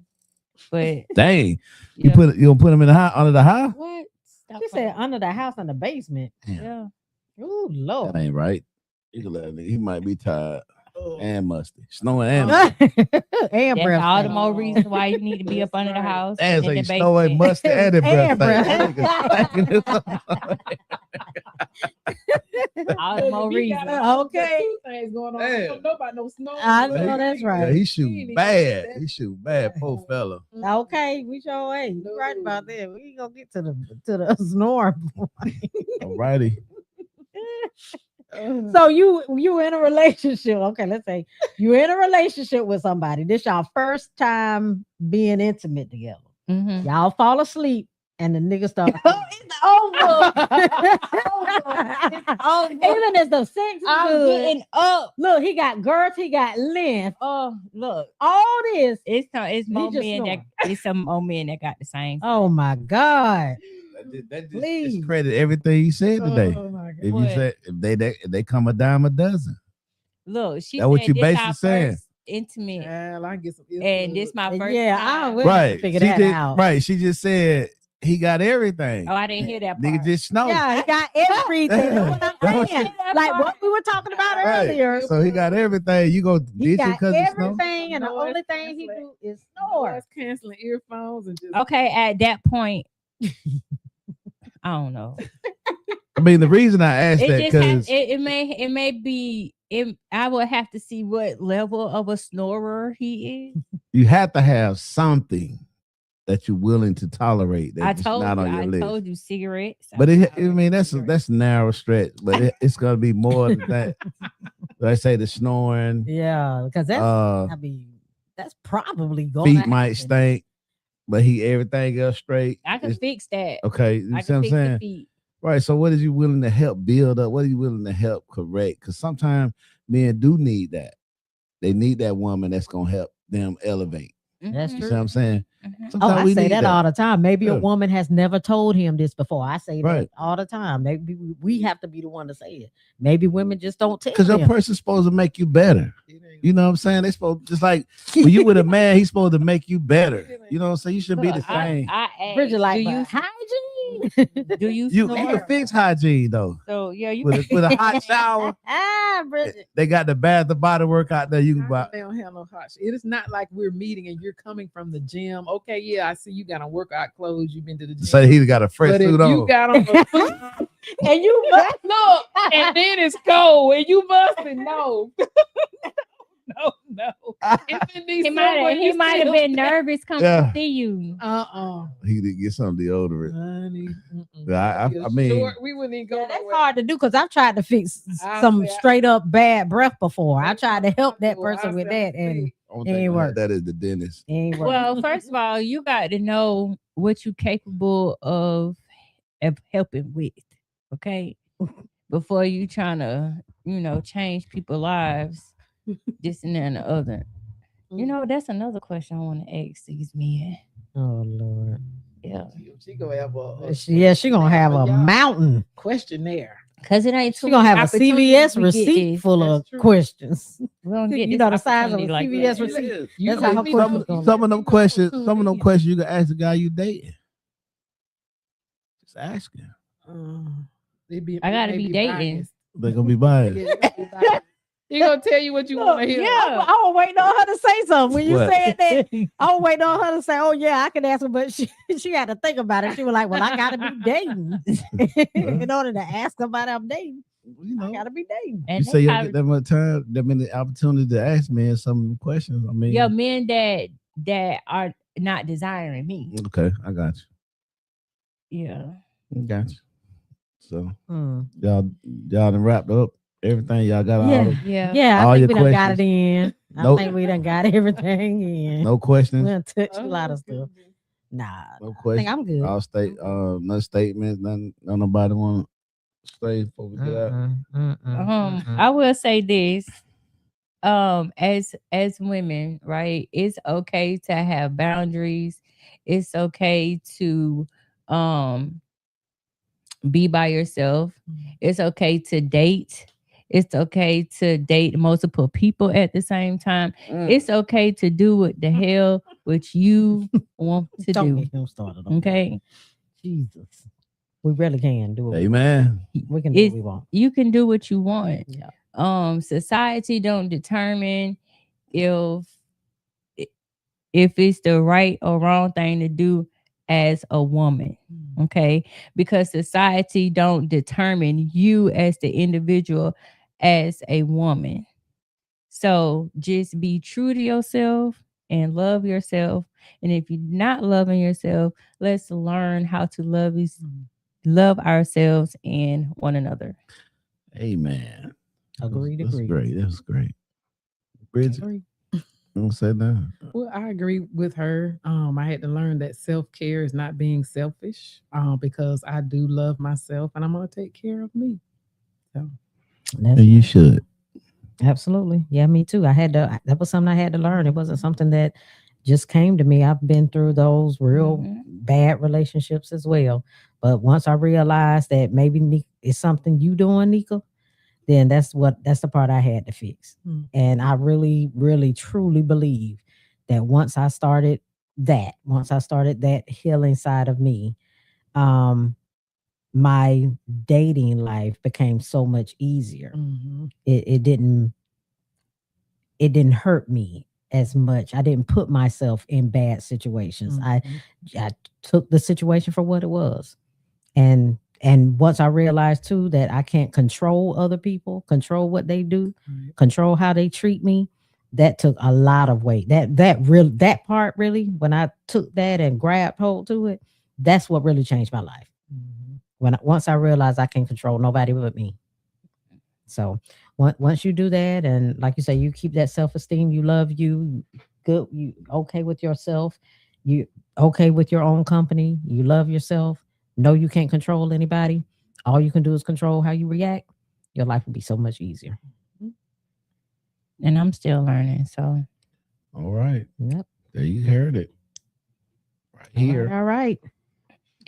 But dang, you don't put them in the house under the house? What? She said under the house in the basement. Yeah. Oh Lord. That ain't right. He might be tired and musty. Snoring and and breath. All the more reason why you need to be up under the house. And so you snowing, musty, and breath. All the more reason. Okay. Things going on. I don't know about no snow. I know that's right. Yeah, he shoot bad. Poor fella. Okay, we sure ain't. You're right about that. We ain't gonna get to the snore. Alrighty. So you in a relationship. Okay, let's say you're in a relationship with somebody. This y'all first time being intimate together. Y'all fall asleep and the nigga start. It's over. Even as the sex is I'm good. getting up. Look, he got girth, he got length. Oh, look. All this. It's more men that got the same. Oh my God. That just discredit everything you said today. Oh my God. If you said if they come a dime a dozen. Look, she that's what you basically saying. intimate. I get some and this my first yeah, time. Right. Figure that out. Right. She just said he got everything. Oh, I didn't hear that part. Nigga just know. Yeah, he got everything. That's what I'm saying. Like what we were talking about earlier. So he got everything. You go He ditch him got because of snow? everything, and the only thing he do is snore. Canceling earphones and just Okay, at that point, I don't know. I mean, the reason I asked that because it may be. I would have to see what level of a snorer he is. you have to have something that you're willing to tolerate. That's not on your list. I told you cigarettes. But I mean, that's a narrow stretch. But it's gonna be more than that. I say the snoring. Yeah, because that's I mean, that's probably going. Feet might stink, but everything else straight. I can fix that. Okay, you see what I'm saying? Feet. Right. So what is you willing to help build up? What are you willing to help correct? Because sometimes men do need that. They need that woman that's gonna help them elevate. That's You true. see what I'm saying? Oh, I say that all the time. Maybe a woman has never told him this before. I say that all the time. Maybe we have to be the one to say it. Maybe women just don't tell. Because your person's supposed to make you better. You know what I'm saying? They supposed just like when you with a man, he's supposed to make you better. You know what I'm saying? You should be the same. I asked, Bridget, like, do you hygiene? Do you can fix hygiene though. So yeah, you with a hot shower. Bridget. They got the Bath and Body Work out there. You can buy. They don't have no hot. It is not like we're meeting and you're coming from the gym. Okay, yeah, I see you got on workout clothes. You've been to the gym. So he got a fresh suit on. You got on a suit and you must look, and then it's cold, and you mustn't know. No. He might have been nervous coming to see you. He didn't get some deodorant. I mean, we wouldn't even go. That's hard to do because I've tried to fix some straight up bad breath before. I tried to help that person with that, and it ain't work. That is the dentist. Well, first of all, you got to know what you're capable of helping with, okay? Before you trying to, change people's lives. This and that and the other. That's another question I want to ask these men. Oh Lord. Yeah. She gonna have she gonna have a mountain questionnaire. Cause it ain't too. She gonna have a CVS receipt full of questions. We don't get the size of a CVS receipt. That's how her questions. Some of them questions you can ask the guy you dating. Just ask him. I gotta be dating. They're gonna be biased. He gonna tell you what you want to hear. Yeah, I was waiting on her to say something. When you said that, I was waiting on her to say, "Oh yeah, I can ask her," but she had to think about it. She was like, "Well, I gotta be dating in order to ask somebody I'm dating. I gotta be dating." And you say you get that much time, that many opportunity to ask men some questions. I mean, men that are not desiring me. Okay, I got you. Yeah, I got you. So y'all done wrapped up. Everything y'all got all I think we done got it in. I think we done got everything in. No questions. We done touched a lot of stuff. Nah. No questions. I think I'm good. All no statements. Nobody want to say before we get out. I will say this. As women, right? It's okay to have boundaries. It's okay to be by yourself. It's okay to date. It's okay to date multiple people at the same time. It's okay to do what the hell which you want to do. Okay? Jesus. We really can do it. Amen. We can do what we want. You can do what you want. Yeah. Society don't determine if it's the right or wrong thing to do as a woman. Okay? Because society don't determine you as the individual as a woman. So just be true to yourself and love yourself. And if you're not loving yourself, let's learn how to love ourselves and one another. Amen. Agreed. That's great. That was great. Bridget, don't say that. Well, I agree with her. I had to learn that self-care is not being selfish. Because I do love myself and I'm gonna take care of me. So you should. Absolutely. Yeah, me too. That was something I had to learn. It wasn't something that just came to me. I've been through those real bad relationships as well. But once I realized that maybe it's something you doing, Nika, then that's the part I had to fix. And I really, really, truly believe that once I started that healing side of me, my dating life became so much easier. It didn't hurt me as much. I didn't put myself in bad situations. I took the situation for what it was. And once I realized too that I can't control other people, control what they do, control how they treat me, that took a lot of weight. That part really, when I took that and grabbed hold to it, that's what really changed my life. Once I realized I can't control nobody but me. So once you do that, and like you say, you keep that self-esteem, you love you, good, you okay with yourself, you okay with your own company, you love yourself, know you can't control anybody, all you can do is control how you react, your life will be so much easier. And I'm still learning, so. All right. Yep. There you heard it. Right here. All right.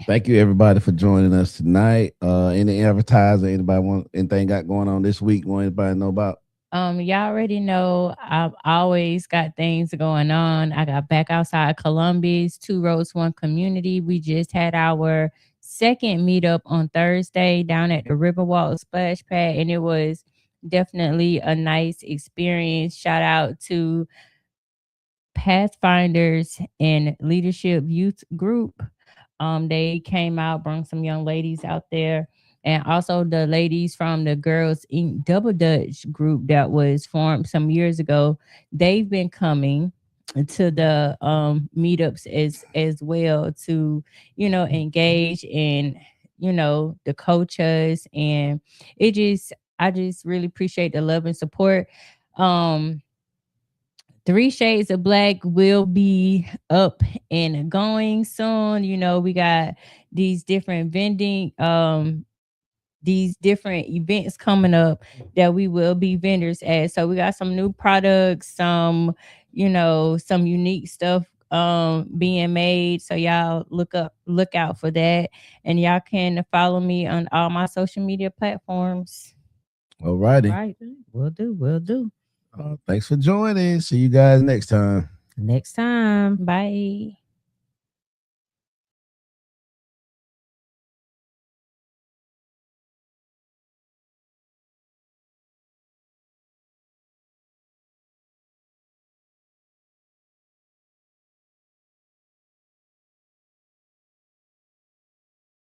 Thank you everybody for joining us tonight. Any advertiser, anybody want anything got going on this week? Want anybody to know about? Y'all already know I've always got things going on. I got Back Outside Columbus, Two Roads, One Community. We just had our second meetup on Thursday down at the Riverwalk Splash Pad, and it was definitely a nice experience. Shout out to Pathfinders and Leadership Youth Group. They came out, brought some young ladies out there, and also the ladies from the Girls Inc. Double Dutch group that was formed some years ago. They've been coming to the meetups as well to, engage and, the coaches, and I just really appreciate the love and support. 3 Shades of Black will be up and going soon. We got these different these different events coming up that we will be vendors at. So we got some new products, some unique stuff being made. So y'all look out for that. And y'all can follow me on all my social media platforms. All righty. Right. Will do. Thanks for joining. See you guys next time. Next time. Bye.